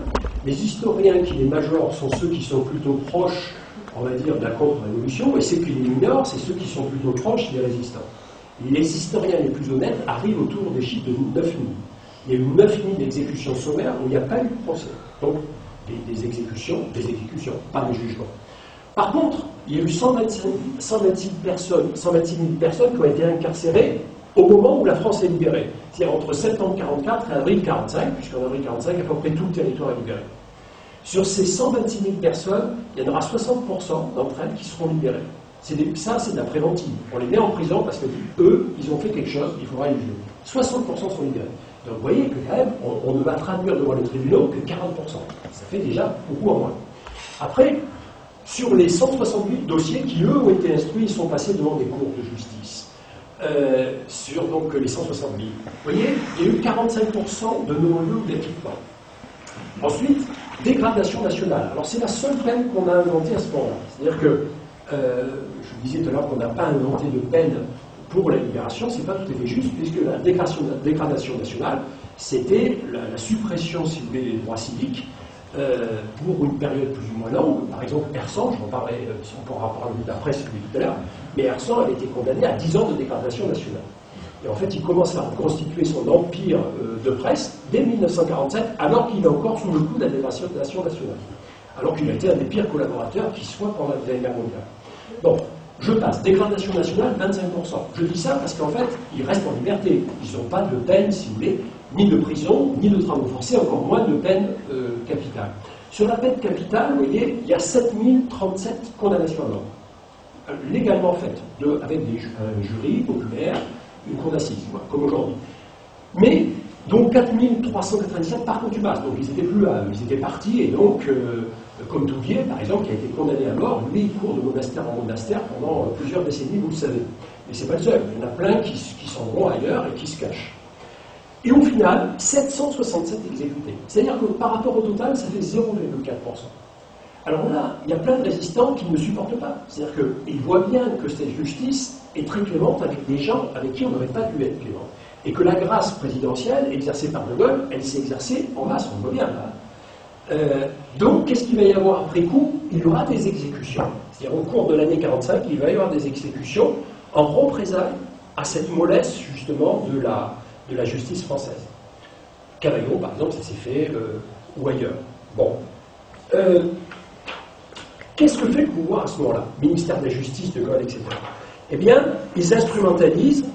qui les majorent sont ceux qui sont plutôt proches, on va dire, de la contre-révolution, et ceux qui les minorent, c'est ceux qui sont plutôt proches des résistants. Les historiens les plus honnêtes arrivent autour des chiffres de 9 000. Il y a eu 9 000 exécutions sommaires où il n'y a pas eu de procès. Donc, des exécutions, pas de jugement. Par contre, il y a eu 126 000 personnes qui ont été incarcérées au moment où la France est libérée. C'est-à-dire entre septembre 1944 et avril 1945, puisqu'en avril 1945, à peu près tout le territoire est libéré. Sur ces 126 000 personnes, il y en aura 60% d'entre elles qui seront libérées. Ça, c'est de la préventive. On les met en prison parce qu'eux, ils ont fait quelque chose, il faudra les juger. 60% sont libérés. Donc vous voyez que quand même, on ne va traduire devant les tribunaux que 40%. Ça fait déjà beaucoup en moins. Après, sur les 168 dossiers qui, eux, ont été instruits, ils sont passés devant des cours de justice. Sur donc les 160 000. Vous voyez, il y a eu 45% de non-lieu d'acquittement. Ensuite, dégradation nationale. Alors c'est la seule peine qu'on a inventée à ce moment-là. C'est-à-dire que je disais tout à l'heure qu'on n'a pas inventé de peine pour la libération, c'est pas tout à fait juste, puisque la dégradation nationale, c'était la suppression, si vous voulez, des droits civiques pour une période plus ou moins longue. Par exemple, Hersan, je en parlerai, si on pourra parler d'après celui tout à l'heure, mais Hersan avait été condamné à 10 ans de dégradation nationale. Et en fait, il commence à reconstituer son empire de presse dès 1947, alors qu'il est encore sous le coup de la dégradation nationale. Alors qu'il a été un des pires collaborateurs qui soit pendant la Deuxième Guerre mondiale. Bon, je passe. Dégradation nationale, 25%. Je dis ça parce qu'en fait, ils restent en liberté. Ils n'ont pas de peine, si vous voulez, ni de prison, ni de travaux forcés, encore moins de peine capitale. Sur la peine capitale, vous voyez, il y a 7037 condamnations à mort. Légalement faites, avec un jury populaire, une cour d'assises, comme aujourd'hui. Mais, donc 4397 par contumace. Donc ils étaient plus là, ils étaient partis, et donc, comme Touvier, par exemple, qui a été condamné à mort, lui, il court de monastère en monastère pendant plusieurs décennies, vous le savez. Mais c'est pas le seul, il y en a plein qui s'en vont ailleurs et qui se cachent. Et au final, 767 exécutés. C'est-à-dire que par rapport au total, ça fait 0,4%. Alors là, il y a plein de résistants qui ne supportent pas. C'est-à-dire qu'ils voient bien que cette justice est très clémente avec des gens avec qui on n'aurait pas dû être clément. Et que la grâce présidentielle, exercée par De Gaulle, elle s'est exercée en masse, on le voit bien là. Donc, qu'est-ce qu'il va y avoir après coup? Il y aura des exécutions. C'est-à-dire, au cours de l'année 1945, il va y avoir des exécutions en représailles à cette mollesse, justement, de la justice française. Cavaillon, par exemple, ça s'est fait ou ailleurs. Bon. Qu'est-ce que fait le pouvoir à ce moment-là? Ministère de la Justice, De Gaulle, etc. eh bien, ils instrumentalisent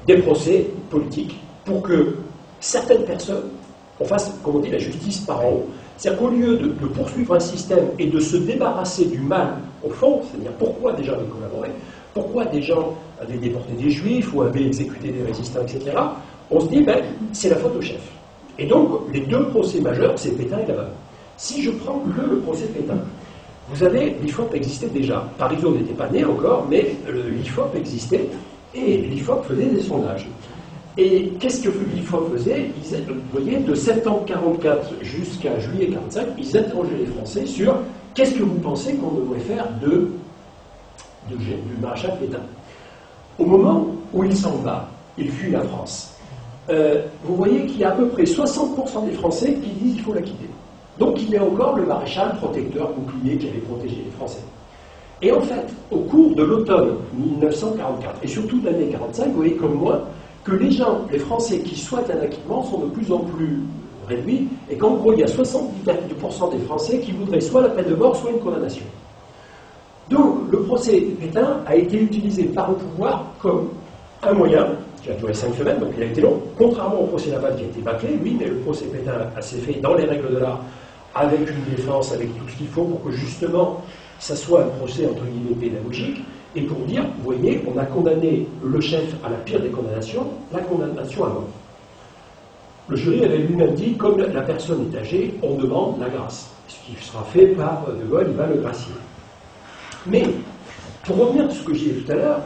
des procès politiques pour que certaines personnes, on fasse, comme on dit, la justice par en haut. C'est-à-dire qu'au lieu de poursuivre un système et de se débarrasser du mal au fond, c'est-à-dire pourquoi des gens avaient collaboré, pourquoi des gens avaient déporté des juifs ou avaient exécuté des résistants, etc., on se dit, ben, c'est la faute au chef. Et donc, les deux procès majeurs, c'est Pétain et Laval. Si je prends que le procès Pétain, vous avez, l'IFOP existait déjà. Parisot n'était pas né encore, mais l'IFOP existait, et l'IFOP faisait des sondages. Et qu'est-ce que l'IFOP faisait? Vous voyez, de septembre 1944 jusqu'à juillet 1945, ils interrogeaient les Français sur qu'est-ce que vous pensez qu'on devrait faire du maréchal Pétain. Au moment où il s'en va, il fuit la France. Vous voyez qu'il y a à peu près 60% des Français qui disent qu'il faut la quitter. Donc il est encore le maréchal protecteur bouclier qui avait protégé les Français. Et en fait, au cours de l'automne 1944, et surtout de l'année 1945, vous voyez comme moi, que les gens, les Français qui souhaitent un acquittement sont de plus en plus réduits, et qu'en gros, il y a 70% des Français qui voudraient soit la peine de mort, soit une condamnation. Donc, le procès Pétain a été utilisé par le pouvoir comme un moyen, qui a duré 5 semaines, donc il a été long, contrairement au procès Laval qui a été bâclé, oui, mais le procès Pétain s'est fait dans les règles de l'art, avec une défense, avec tout ce qu'il faut pour que justement, ça soit un procès entre guillemets pédagogique, et pour dire, vous voyez, on a condamné le chef à la pire des condamnations, la condamnation à mort. Le jury avait lui-même dit, comme la personne est âgée, on demande la grâce. Ce qui sera fait par De Gaulle, il va le gracier. Mais, pour revenir à ce que j'ai dit tout à l'heure,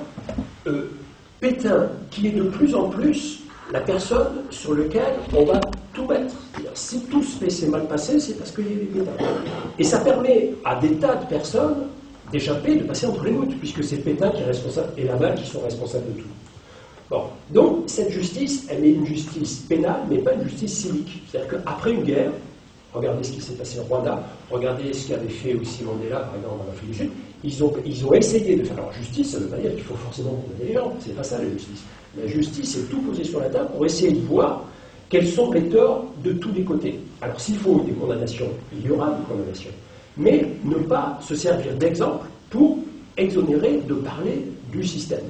Pétain, qui est de plus en plus la personne sur laquelle on va tout mettre. Si tout s'est mal passé, c'est parce qu'il y avait Pétain. Et ça permet à des tas de personnes d'échapper, de passer entre les gouttes, puisque c'est Pétain qui est responsable et Laval qui sont responsables de tout. Bon. Donc, cette justice, elle est une justice pénale, mais pas une justice civique. C'est-à-dire qu'après une guerre, regardez ce qui s'est passé au Rwanda, regardez ce qu'avait fait aussi Mandela, par exemple, en Afrique du Sud, ils ont essayé de faire leur justice, ça ne veut pas dire qu'il faut forcément condamner les gens, c'est pas ça la justice. La justice, c'est tout poser sur la table pour essayer de voir quels sont les torts de tous les côtés. Alors, s'il faut des condamnations, il y aura des condamnations. Mais ne pas se servir d'exemple pour exonérer de parler du système.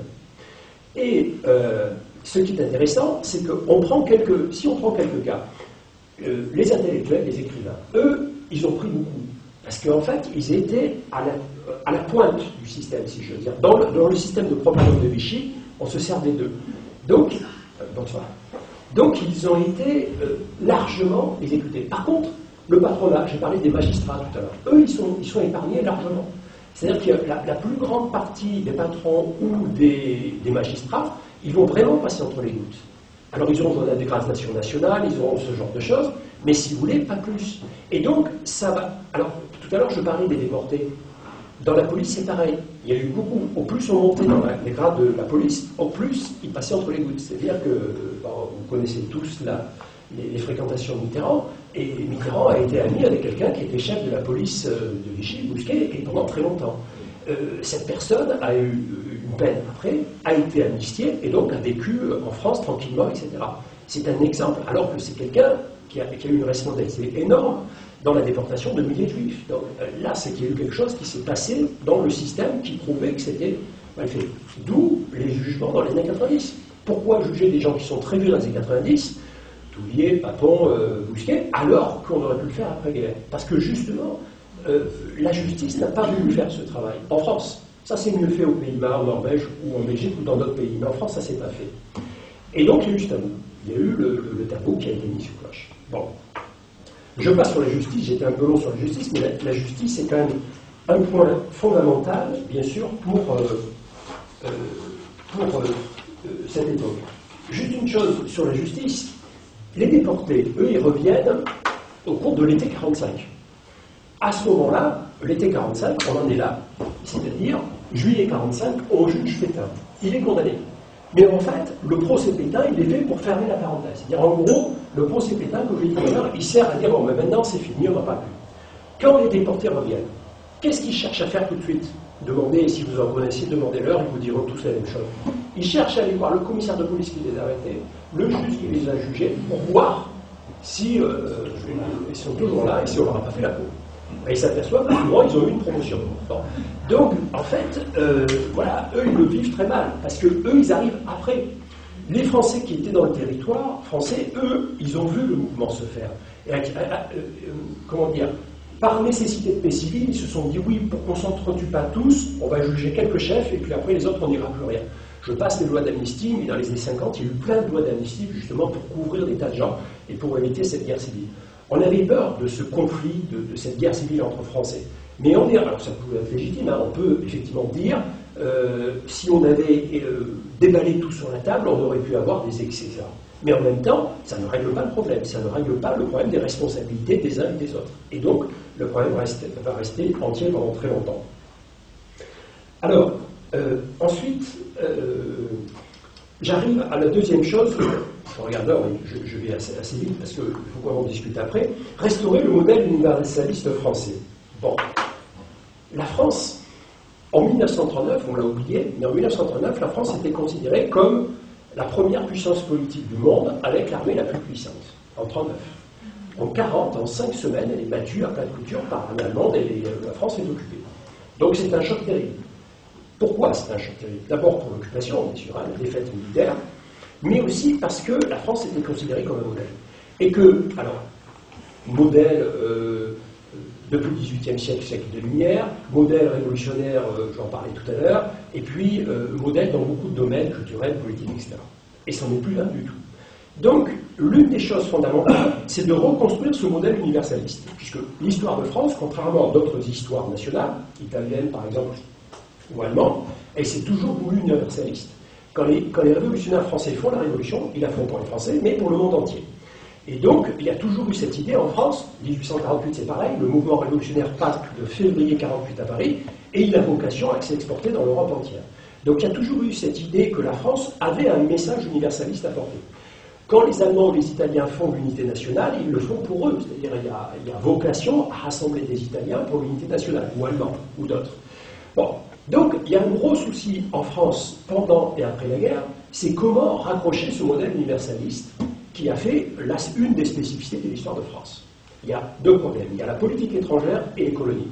Et ce qui est intéressant, c'est que si on prend quelques cas, les intellectuels, les écrivains, eux, ils ont pris beaucoup. Parce qu'en fait, ils étaient à la pointe du système, si je veux dire. Dans le système de propagande de Vichy, on se servait d'eux. Donc, bonsoir. Donc, ils ont été largement exécutés. Par contre, le patronat, j'ai parlé des magistrats tout à l'heure, eux, ils sont épargnés largement. C'est-à-dire que la plus grande partie des patrons ou des magistrats, ils vont vraiment passer entre les gouttes. Alors, ils auront la dégradation nationale, ils auront ce genre de choses, mais si vous voulez, pas plus. Et donc, ça va. Alors, tout à l'heure, je parlais des déportés. Dans la police, c'est pareil. Il y a eu beaucoup. Au plus on montait dans les grades de la police, au plus ils passaient entre les gouttes. C'est-à-dire que, vous connaissez tous les fréquentations de Mitterrand, et Mitterrand a été ami avec quelqu'un qui était chef de la police de Vichy, Bousquet, et pendant très longtemps. Cette personne a eu une peine après, a été amnistiée, et donc a vécu en France tranquillement, etc. C'est un exemple, alors que c'est quelqu'un qui a eu une responsabilité énorme dans la déportation de milliers de juifs. Donc là, c'est qu'il y a eu quelque chose qui s'est passé dans le système qui prouvait que c'était mal fait. D'où les jugements dans les années 90. Pourquoi juger des gens qui sont très vieux dans les années 90, Touvier, Papon, Bousquet, alors qu'on aurait pu le faire après-guerre? Parce que justement, la justice n'a pas voulu faire ce travail. En France, ça c'est mieux fait aux Pays-Bas, en Norvège ou en Belgique ou dans d'autres pays. Mais en France, ça s'est pas fait. Et donc il y a eu ce tabou. Il y a eu le tabou qui a été mis sous cloche. Bon. Je passe sur la justice, j'étais un peu long sur la justice, mais la justice est quand même un point fondamental, bien sûr, pour cette époque. Juste une chose sur la justice, les déportés, eux, ils reviennent au cours de l'été 45. À ce moment-là, l'été 45, on en est là. C'est-à-dire, juillet 45, on juge Pétain. Il est condamné. Mais en fait, le procès Pétain, il est fait pour fermer la parenthèse. C'est-à-dire, en gros, le procès Pétain, comme je l'ai dit tout à l'heure, il sert à dire, bon, mais maintenant, c'est fini, on n'en parle plus. Quand les déportés reviennent, qu'est-ce qu'ils cherchent à faire tout de suite? Demandez, si vous en connaissez, demandez-leur, ils vous diront tous la même chose. Ils cherchent à aller voir le commissaire de police qui les a arrêtés, le juge qui les a jugés, pour voir si ils sont toujours là et si on leur a pas fait la peau. Et ils s'aperçoivent que souvent, ils ont eu une promotion. Bon. Donc, en fait, voilà, eux, ils le vivent très mal, parce que eux, ils arrivent après. Les Français qui étaient dans le territoire français, eux, ils ont vu le mouvement se faire. Et comment dire, par nécessité de paix civile, ils se sont dit oui, pour qu'on ne s'entretue pas tous, on va juger quelques chefs, et puis après les autres, on n'ira plus rien. Je passe les lois d'amnistie, mais dans les années 50, il y a eu plein de lois d'amnistie, justement, pour couvrir des tas de gens et pour éviter cette guerre civile. On avait peur de ce conflit, de cette guerre civile entre Français. Mais on est, alors ça pouvait être légitime, hein, on peut effectivement dire, si on avait déballé tout sur la table, on aurait pu avoir des excès. Mais en même temps, ça ne règle pas le problème, ça ne règle pas le problème des responsabilités des uns et des autres. Et donc, le problème va rester entier pendant très longtemps. Alors, ensuite, j'arrive à la deuxième chose, je regarde l'heure, je vais assez vite parce qu'il faut qu'on en discute après, restaurer le modèle universaliste français. Bon, la France, en 1939, on l'a oublié, mais en 1939, la France était considérée comme la première puissance politique du monde avec l'armée la plus puissante, en 1939. En 40, en 5 semaines, elle est battue à plat de couture par l'armée allemande et la France est occupée. Donc c'est un choc terrible. Pourquoi c'est un choc terrible? D'abord pour l'occupation, bien sûr, la défaite militaire, mais aussi parce que la France était considérée comme un modèle. Et que, alors, modèle depuis le XVIIIe siècle, siècle de lumière, modèle révolutionnaire, j'en parlais tout à l'heure, et puis modèle dans beaucoup de domaines culturels, politiques, etc. Et ça n'en est plus là du tout. Donc, l'une des choses fondamentales, c'est de reconstruire ce modèle universaliste, puisque l'histoire de France, contrairement à d'autres histoires nationales, italiennes par exemple, ou allemandes, elle s'est toujours voulue universaliste. Quand les révolutionnaires français font la révolution, ils la font pour les Français, mais pour le monde entier. Et donc, il y a toujours eu cette idée en France, 1848 c'est pareil, le mouvement révolutionnaire passe de février 1948 à Paris, et il a vocation à s'exporter dans l'Europe entière. Donc il y a toujours eu cette idée que la France avait un message universaliste à porter. Quand les Allemands ou les Italiens font l'unité nationale, ils le font pour eux, c'est-à-dire il y a vocation à rassembler des Italiens pour l'unité nationale, ou Allemands, ou d'autres. Bon, donc il y a un gros souci en France pendant et après la guerre, c'est comment raccrocher ce modèle universaliste qui a fait une des spécificités de l'histoire de France. Il y a deux problèmes. Il y a la politique étrangère et les colonies.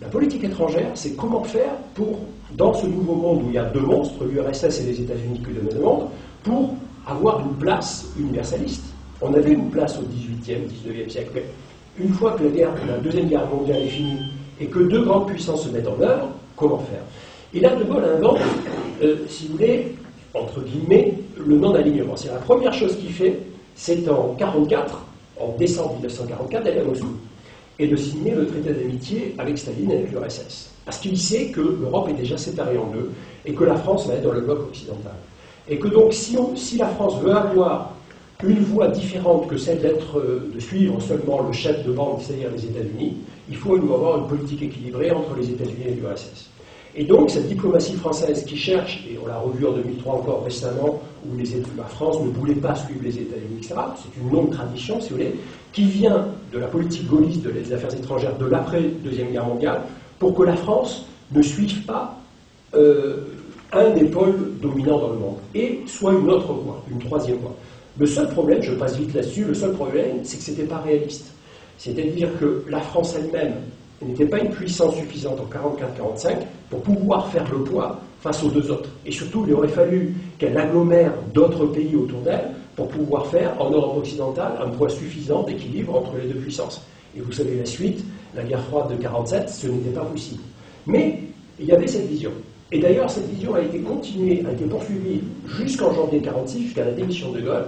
La politique étrangère, c'est comment faire pour, dans ce nouveau monde où il y a deux monstres, l'URSS et les États-Unis que domine le monde, pour avoir une place universaliste. On avait une place au XVIIIe, XIXe siècle, mais une fois que la Deuxième Guerre mondiale est finie et que deux grandes puissances se mettent en œuvre, comment faire? Et là, De Gaulle invente, si vous voulez, entre guillemets, le non-alignement. C'est la première chose qu'il fait, c'est en 1944, en décembre 1944, d'aller à Moscou et de signer le traité d'amitié avec Staline et avec l'URSS. Parce qu'il sait que l'Europe est déjà séparée en deux et que la France va être dans le bloc occidental. Et que donc, si la France veut avoir une voie différente que celle de suivre seulement le chef de bande, c'est-à-dire les États-Unis, il faut avoir une politique équilibrée entre les États-Unis et l'URSS. Et donc, cette diplomatie française qui cherche, et on l'a revu en 2003 encore récemment, où la France ne voulait pas suivre les États-Unis, etc., c'est une longue tradition, si vous voulez, qui vient de la politique gaulliste des affaires étrangères de l'après-Deuxième Guerre mondiale, pour que la France ne suive pas un des pôles dominants dans le monde, et soit une autre voie, une troisième voie. Le seul problème, je passe vite là-dessus, le seul problème, c'est que ce n'était pas réaliste. C'est-à-dire que la France elle-même n'était pas une puissance suffisante en 1944-1945 pour pouvoir faire le poids face aux deux autres. Et surtout, il aurait fallu qu'elle agglomère d'autres pays autour d'elle pour pouvoir faire, en Europe occidentale, un poids suffisant d'équilibre entre les deux puissances. Et vous savez la suite, la guerre froide de 1947, ce n'était pas possible. Mais il y avait cette vision. Et d'ailleurs, cette vision a été continuée, a été poursuivie jusqu'en janvier 1946, jusqu'à la démission de Gaulle.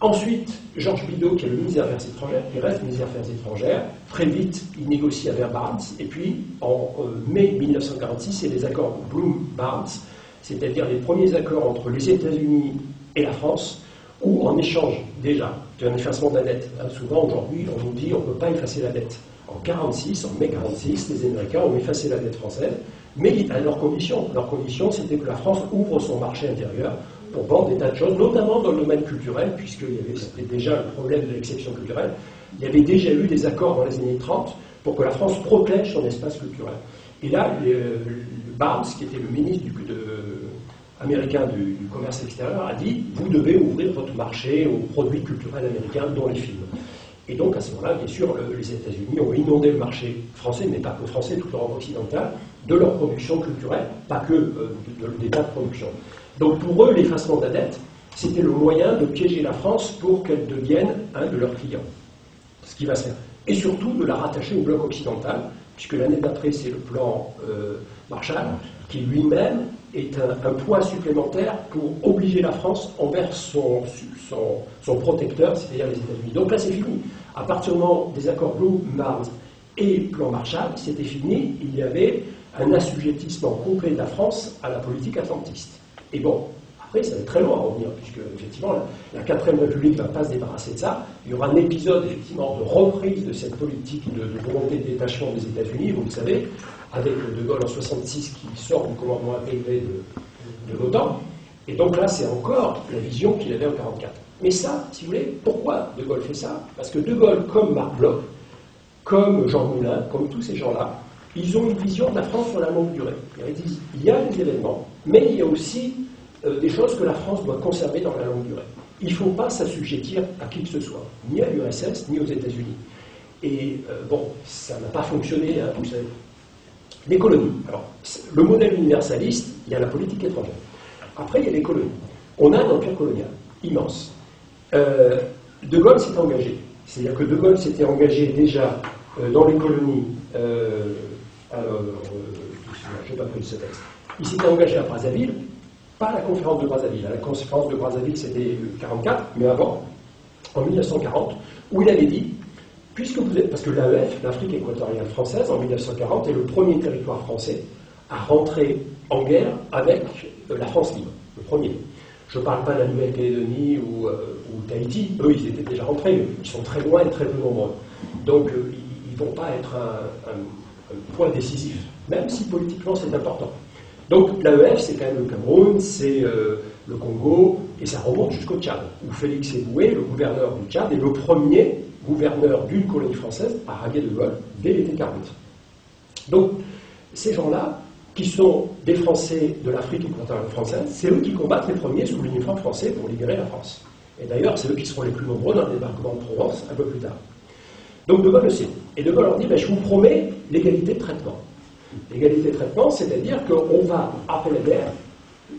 Ensuite, Georges Bidault, qui est le ministre des Affaires étrangères, qui reste ministre des Affaires étrangères, très vite, il négocie avec Barnes, et puis en mai 1946, c'est les accords Blum-Barnes, c'est-à-dire les premiers accords entre les États-Unis et la France, où en échange déjà d'un effacement de la dette, souvent aujourd'hui on nous dit on ne peut pas effacer la dette. En 1946, en mai 1946, les Américains ont effacé la dette française, mais à leurs conditions. Leur condition, c'était que la France ouvre son marché intérieur pour vendre des tas de choses, notamment dans le domaine culturel, c'était déjà le problème de l'exception culturelle. Il y avait déjà eu des accords dans les années 30 pour que la France protège son espace culturel. Et là, Barnes, qui était le ministre américain du commerce extérieur, a dit « Vous devez ouvrir votre marché aux produits culturels américains, dont les films ». Et donc, à ce moment-là, bien sûr, les États-Unis ont inondé le marché français, mais pas que français, toute l'Europe occidentale, de leur production culturelle, pas que d'état de production. Donc, pour eux, l'effacement de la dette, c'était le moyen de piéger la France pour qu'elle devienne un de leurs clients. Ce qui va se faire. Et surtout de la rattacher au bloc occidental, puisque l'année d'après, c'est le plan Marshall, qui lui-même est un poids supplémentaire pour obliger la France envers son protecteur, c'est-à-dire les États-Unis. Donc là, c'est fini. À partir du moment des accords Blue-Marnes et plan Marshall, c'était fini. Il y avait un assujettissement complet de la France à la politique atlantiste. Et bon, après, ça va être très long à revenir, puisque effectivement, la 4ème République ne va pas se débarrasser de ça. Il y aura un épisode, effectivement, de reprise de cette politique de volonté de détachement des États-Unis, vous le savez, avec De Gaulle en 1966 qui sort du commandement intégré de l'OTAN. Et donc là, c'est encore la vision qu'il avait en 1944. Mais ça, si vous voulez, pourquoi De Gaulle fait ça? Parce que De Gaulle, comme Marc Bloch, comme Jean Moulin, comme tous ces gens-là, ils ont une vision de la France sur la longue durée. Ils disent, il y a des événements, mais il y a aussi des choses que la France doit conserver dans la longue durée. Il ne faut pas s'assujettir à qui que ce soit, ni à l'URSS, ni aux États-Unis. Et bon, ça n'a pas fonctionné, hein, vous savez. Les colonies. Alors, le modèle universaliste, il y a la politique étrangère. Après, il y a les colonies. On a un empire colonial, immense. De Gaulle s'est engagé. C'est-à-dire que De Gaulle s'était engagé déjà dans les colonies. Je n'ai pas pris ce texte. Il s'était engagé à Brazzaville, pas à la conférence de Brazzaville. La conférence de Brazzaville, c'était 1944, mais avant, en 1940, où il avait dit, puisque vous êtes, parce que l'AEF, l'Afrique équatoriale française, en 1940, est le premier territoire français à rentrer en guerre avec la France libre, le premier. Je ne parle pas de la Nouvelle-Calédonie ou d'Haïti, eux ils étaient déjà rentrés, ils sont très loin et très peu nombreux. Donc ils ne vont pas être un point décisif, même si politiquement c'est important. Donc l'AEF c'est quand même le Cameroun, c'est le Congo, et ça remonte jusqu'au Tchad, où Félix Éboué, le gouverneur du Tchad, est le premier gouverneur d'une colonie française à rallier De Gaulle dès l'été 40. Donc ces gens-là, qui sont des Français de l'Afrique équatoriale française, c'est eux qui combattent les premiers sous l'uniforme français pour libérer la France. Et d'ailleurs, c'est eux qui seront les plus nombreux dans le débarquement de Provence un peu plus tard. Donc De Gaulle le sait. Et De Gaulle leur dit, je vous promets l'égalité de traitement. L'égalité de traitement, c'est-à-dire qu'on va, après la guerre,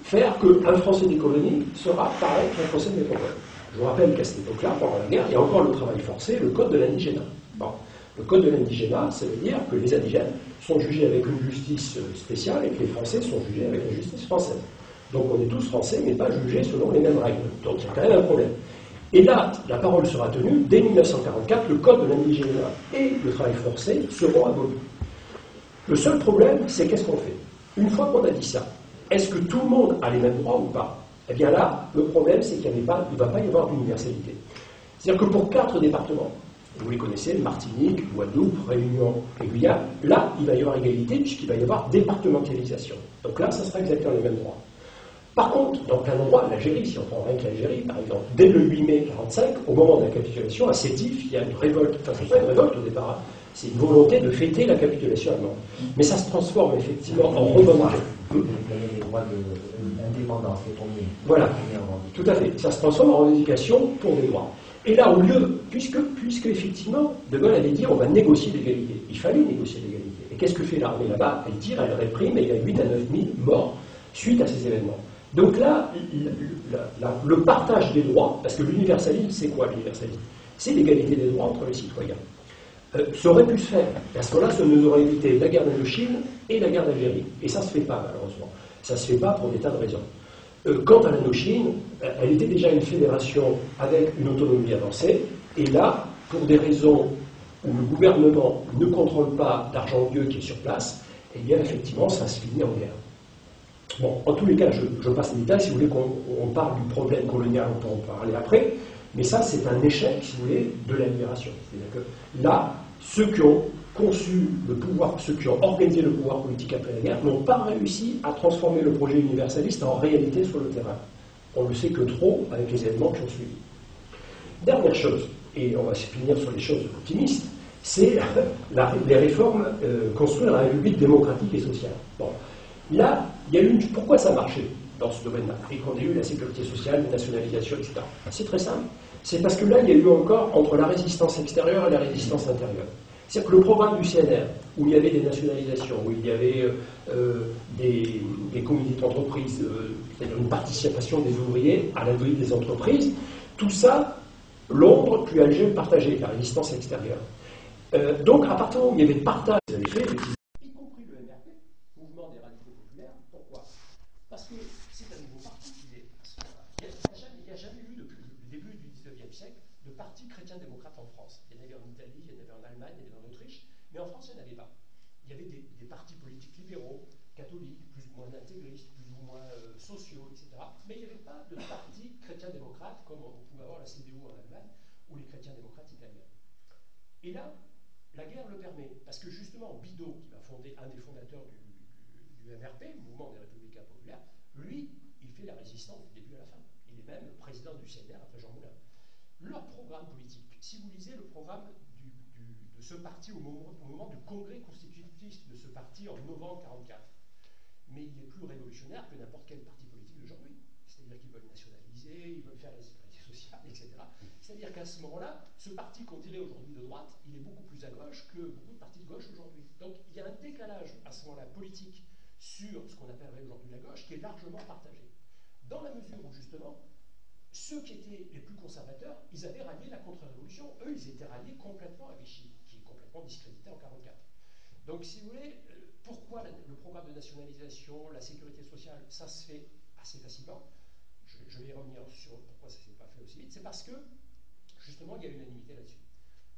faire qu'un Français des colonies sera pareil qu'un Français de métropole. Je vous rappelle qu'à cette époque-là, pendant la guerre, il y a encore le travail forcé, le code de l'indigénat. Bon. Le code de l'indigénat, ça veut dire que les indigènes sont jugés avec une justice spéciale et que les Français sont jugés avec la justice française. Donc on est tous Français, mais pas jugés selon les mêmes règles. Donc il y a quand même un problème. Et là, la parole sera tenue, dès 1944, le code de l'indigénat et le travail forcé seront abolis. Le seul problème, c'est qu'est-ce qu'on fait? Une fois qu'on a dit ça, est-ce que tout le monde a les mêmes droits ou pas? Eh bien là, le problème, c'est qu'il ne va pas y avoir d'universalité. C'est-à-dire que pour 4 départements, vous les connaissez, Martinique, Guadeloupe, Réunion et Guyane, là, il va y avoir égalité puisqu'il va y avoir départementalisation. Donc là, ça sera exactement les mêmes droits. Par contre, dans plein d'endroits, l'Algérie, si on prend rien que l'Algérie, par exemple, dès le 8 mai 1945, au moment de la capitulation, à Sétif, il y a une révolte, enfin c'est pas une révolte au départ, hein, c'est une volonté de fêter la capitulation allemande. Mais ça se transforme effectivement en revendication. Les droits d'indépendance, les premiers. Voilà, tout à fait. Ça se transforme en revendication pour des droits. Et là, au lieu, puisque effectivement, De Gaulle avait dit on va négocier l'égalité. Il fallait négocier l'égalité. Et qu'est-ce que fait l'armée là-bas? Elle tire, elle réprime, et il y a 8 à 9 000 morts suite à ces événements. Donc là, le partage des droits, parce que l'universalisme, c'est quoi l'universalisme? C'est l'égalité des droits entre les citoyens. Ça aurait pu se faire. Et à ce moment-là, ça nous aurait évité la guerre d'Indochine et la guerre d'Algérie. Et ça ne se fait pas, malheureusement. Ça ne se fait pas pour des tas de raisons. Quant à l'Indochine, elle était déjà une fédération avec une autonomie avancée. Et là, pour des raisons où le gouvernement ne contrôle pas l'argent Dieu qui est sur place, eh bien, effectivement, ça se finit en guerre. Bon, en tous les cas, je passe les détails. Si vous voulez qu'on parle du problème colonial, on peut en parler après. Mais ça, c'est un échec, si vous voulez, de la libération. C'est-à-dire que là, ceux qui ont conçu le pouvoir, ceux qui ont organisé le pouvoir politique après la guerre, n'ont pas réussi à transformer le projet universaliste en réalité sur le terrain. On ne le sait que trop avec les événements qui ont suivi. Dernière chose, et on va se finir sur les choses optimistes, c'est les réformes construire la République démocratique et sociale. Bon. Là, il y a eu pourquoi ça marchait dans ce domaine-là, et qu'on ait eu la sécurité sociale, la nationalisation, etc. C'est très simple. C'est parce que là, il y a eu encore entre la résistance extérieure et la résistance intérieure. C'est-à-dire que le programme du CNR, où il y avait des nationalisations, où il y avait des comités d'entreprise, c'est-à-dire une participation des ouvriers à la vie des entreprises, tout ça, Londres puis Alger partageaient la résistance extérieure. Donc, à partir du moment où il y avait partage des effets, y compris le MRP, Mouvement des radicaux populaires, pourquoi? Parce que c'est un nouveau parti qui est à ce moment-là. Il n'y a jamais eu, depuis le début du XIXe siècle, de parti chrétien-démocrate en France. Il y en avait en Italie, il y en avait en Allemagne, il y en avait en Autriche, mais en France, il n'y en avait pas. Il y avait des partis politiques libéraux, catholiques, plus ou moins intégristes, plus ou moins sociaux, etc. Mais il n'y avait pas de parti chrétien-démocrate, comme on pouvait avoir la CDU en Allemagne, ou les chrétiens-démocrates italiens. Et là, la guerre le permet, parce que justement, Bidault, qui va fonder un des fondateurs du MRP, Mouvement des Républicains Populaires, lui, il fait la résistance du début à la fin. Il est même président du CNR après Jean Moulin. Leur programme politique, si vous lisez le programme de ce parti au moment du congrès constitutif de ce parti en novembre 1944, mais il est plus révolutionnaire que n'importe quel parti politique d'aujourd'hui. C'est-à-dire qu'ils veulent nationaliser, ils veulent faire la sécurité sociale, etc. C'est-à-dire qu'à ce moment-là, ce parti qu'on dirait aujourd'hui de droite, il est beaucoup plus à gauche que beaucoup de partis de gauche aujourd'hui. Donc il y a un décalage à ce moment-là politique sur ce qu'on appellerait aujourd'hui la gauche qui est largement partagé. Dans la mesure où justement, ceux qui étaient les plus conservateurs, ils avaient rallié la contre-révolution. Eux, ils étaient ralliés complètement à Vichy, qui est complètement discrédité en 1944. Donc si vous voulez, pourquoi le programme de nationalisation, la sécurité sociale, ça se fait assez facilement. Je vais y revenir sur pourquoi ça ne s'est pas fait aussi vite. C'est parce que, justement, il y a unanimité là-dessus.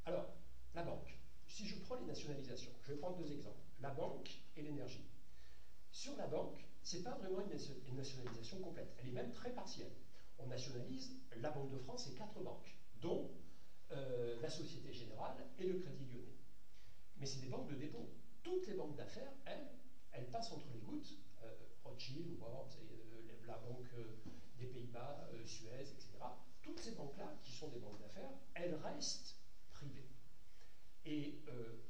Alors, la banque. Si je prends les nationalisations, je vais prendre deux exemples. La banque et l'énergie. Sur la banque, ce n'est pas vraiment une nationalisation complète. Elle est même très partielle. On nationalise la Banque de France et 4 banques, dont la Société Générale et le Crédit Lyonnais. Mais c'est des banques de dépôt. Toutes les banques d'affaires, elles passent entre les gouttes. Rothschild, Ward, la Banque des Pays-Bas, Suez, etc. Toutes ces banques-là, qui sont des banques d'affaires, elles restent privées. Et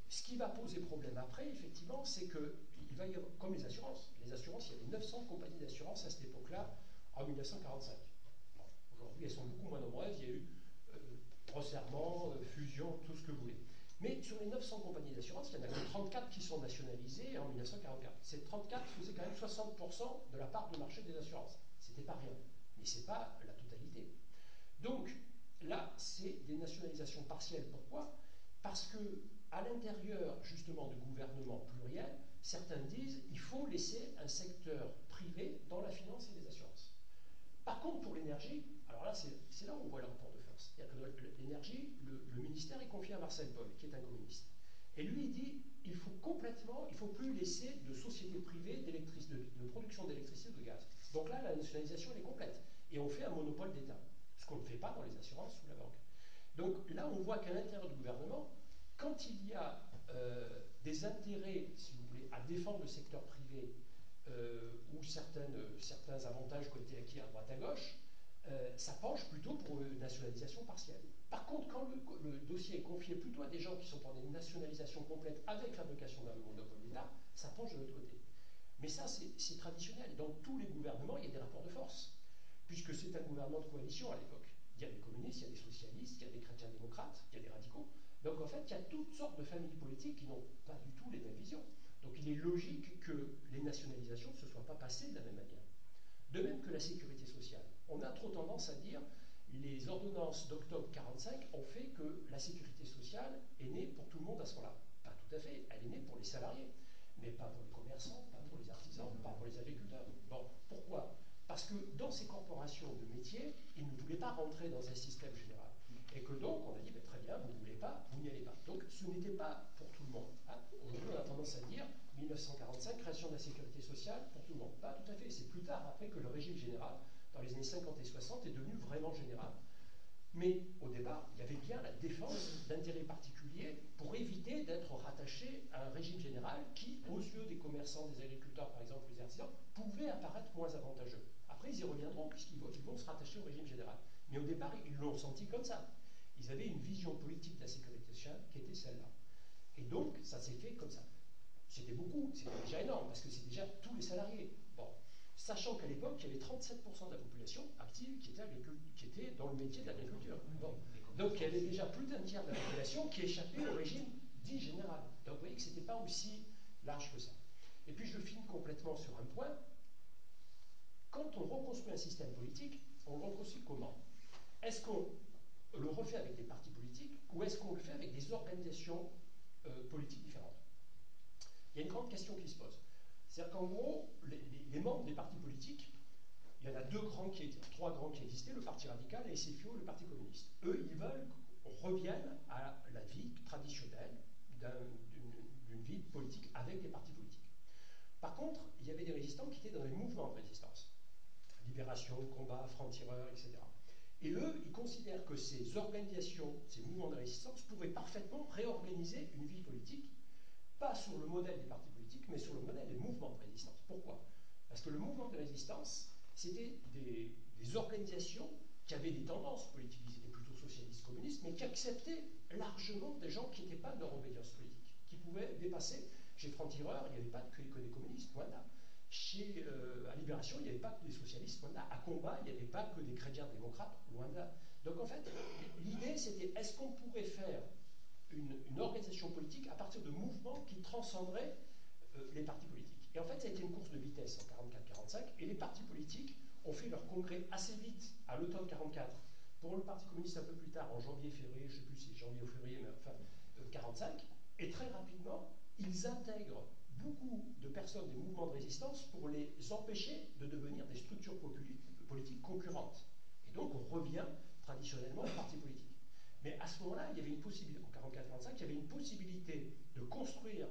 ce qui va poser problème après, effectivement, c'est qu'il va y avoir, comme les assurances, il y avait 900 compagnies d'assurance à cette époque-là, en 1945. Bon, aujourd'hui, elles sont beaucoup moins nombreuses, il y a eu resserrement, fusion, tout ce que vous voulez. Mais sur les 900 compagnies d'assurance, il y en a que 34 qui sont nationalisées en 1944. Ces 34 faisaient quand même 60% de la part de marché des assurances. C'était pas rien, mais c'est pas la totalité. Donc là, c'est des nationalisations partielles. Pourquoi? Parce que à l'intérieur justement du gouvernement pluriel, certains disent qu'il faut laisser un secteur privé dans la finance et les assurances. Par contre, pour l'énergie, alors là, c'est là où on voit le rapport de force. C'est-à-dire que l'énergie, le ministère est confié à Marcel Paul, qui est un communiste. Et lui, il dit il faut plus laisser de sociétés privées de production d'électricité ou de gaz. Donc là, la nationalisation, elle est complète. Et on fait un monopole d'État, ce qu'on ne fait pas dans les assurances ou la banque. Donc là, on voit qu'à l'intérieur du gouvernement, quand il y a des intérêts, si vous voulez, à défendre le secteur privé ou certains avantages qui ont été acquis à droite à gauche, ça penche plutôt pour une nationalisation partielle. Par contre, quand le dossier est confié plutôt à des gens qui sont pour une nationalisation complète avec l'invocation d'un monopole d'État, ça penche de l'autre côté. Mais ça, c'est traditionnel. Dans tous les gouvernements, il y a des rapports de force, puisque c'est un gouvernement de coalition à l'époque. Il y a des communistes, il y a des socialistes, il y a des chrétiens-démocrates, il y a des radicaux. Donc en fait, il y a toutes sortes de familles politiques qui n'ont pas du tout les mêmes visions. Donc il est logique que les nationalisations ne se soient pas passées de la même manière. De même que la sécurité sociale. On a trop tendance à dire les ordonnances d'octobre 1945 ont fait que la sécurité sociale est née pour tout le monde à ce moment-là. Pas tout à fait, elle est née pour les salariés, mais pas pour les commerçants, pas pour les artisans, pas pour les agriculteurs. Bon, pourquoi? Parce que dans ces corporations de métiers, ils ne voulaient pas rentrer dans un système général. Et que donc, on a dit, ben, très bien, vous ne voulez pas, vous n'y allez pas. Donc, ce n'était pas pour tout le monde. Hein. Aujourd'hui, on a tendance à dire, 1945, création de la sécurité sociale pour tout le monde. Pas tout à fait. C'est plus tard, après, que le régime général, dans les années 50 et 60, est devenu vraiment général. Mais au départ, il y avait bien la défense d'intérêts particuliers pour éviter d'être rattaché à un régime général qui, aux yeux des commerçants, des agriculteurs, par exemple, des artisans, pouvait apparaître moins avantageux. Après, ils y reviendront puisqu'ils vont se rattacher au régime général. Mais au départ, ils l'ont senti comme ça. Ils avaient une vision politique de la sécurité sociale qui était celle-là. Et donc, ça s'est fait comme ça. C'était beaucoup, c'était déjà énorme, parce que c'est déjà tous les salariés. Bon, sachant qu'à l'époque, il y avait 37% de la population active qui était dans le métier de l'agriculture. Bon. Donc il y avait déjà plus d'un tiers de la population qui échappait au régime dit général. Donc vous voyez que ce n'était pas aussi large que ça. Et puis je finis complètement sur un point. Quand on reconstruit un système politique, on le reconstruit comment? Est-ce qu'on le refait avec des partis politiques ou est-ce qu'on le fait avec des organisations politiques différentes? Il y a une grande question qui se pose. C'est-à-dire qu'en gros, les membres des partis politiques, il y en a trois grands qui existaient, le Parti radical, la SFIO, le Parti communiste. Eux, ils veulent qu'on revienne à la vie traditionnelle d'une vie politique avec des partis politiques. Par contre, il y avait des résistants qui étaient dans des mouvements de résistance. Libération, combat, francs-tireurs, etc. Et eux, ils considèrent que ces organisations, ces mouvements de résistance, pourraient parfaitement réorganiser une vie politique, pas sur le modèle des partis politiques, mais sur le modèle des mouvements de résistance. Pourquoi? Parce que le mouvement de résistance, c'était des organisations qui avaient des tendances politiques, ils étaient plutôt socialistes, communistes, mais qui acceptaient largement des gens qui n'étaient pas de leur obédience politique, qui pouvaient dépasser. Chez francs-tireurs, il n'y avait pas que des communistes, loin de là. À Libération, il n'y avait pas que des socialistes, loin de là. À Combat, il n'y avait pas que des chrétiens démocrates, loin de là. Donc en fait, l'idée c'était, est-ce qu'on pourrait faire une organisation politique à partir de mouvements qui transcenderaient les partis politiques? Et en fait, ça a été une course de vitesse en 44-45, et les partis politiques ont fait leur congrès assez vite, à l'automne 44. Pour le Parti communiste un peu plus tard, en janvier-février, je ne sais plus si c'est janvier ou février, mais enfin 45, et très rapidement, ils intègrent beaucoup de personnes des mouvements de résistance pour les empêcher de devenir des structures politiques concurrentes. Et donc on revient traditionnellement au parti politique. Mais à ce moment-là, il y avait une possibilité, en 44-45, il y avait une possibilité de construire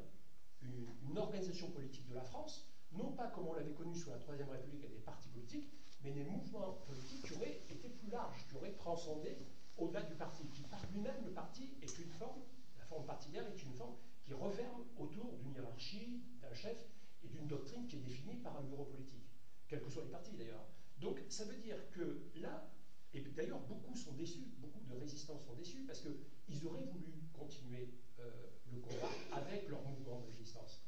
une organisation politique de la France, non pas comme on l'avait connu sous la Troisième République avec des partis politiques, mais des mouvements politiques qui auraient été plus larges, qui auraient transcendé au-delà du parti, qui par lui-même, le parti est une forme, la forme partidaire est une forme qui referme autour d'une hiérarchie, d'un chef et d'une doctrine qui est définie par un bureau politique, quels que soient les partis d'ailleurs. Donc ça veut dire que là, et d'ailleurs beaucoup sont déçus, beaucoup de résistants sont déçus parce qu'ils auraient voulu continuer le combat avec leur mouvement de résistance.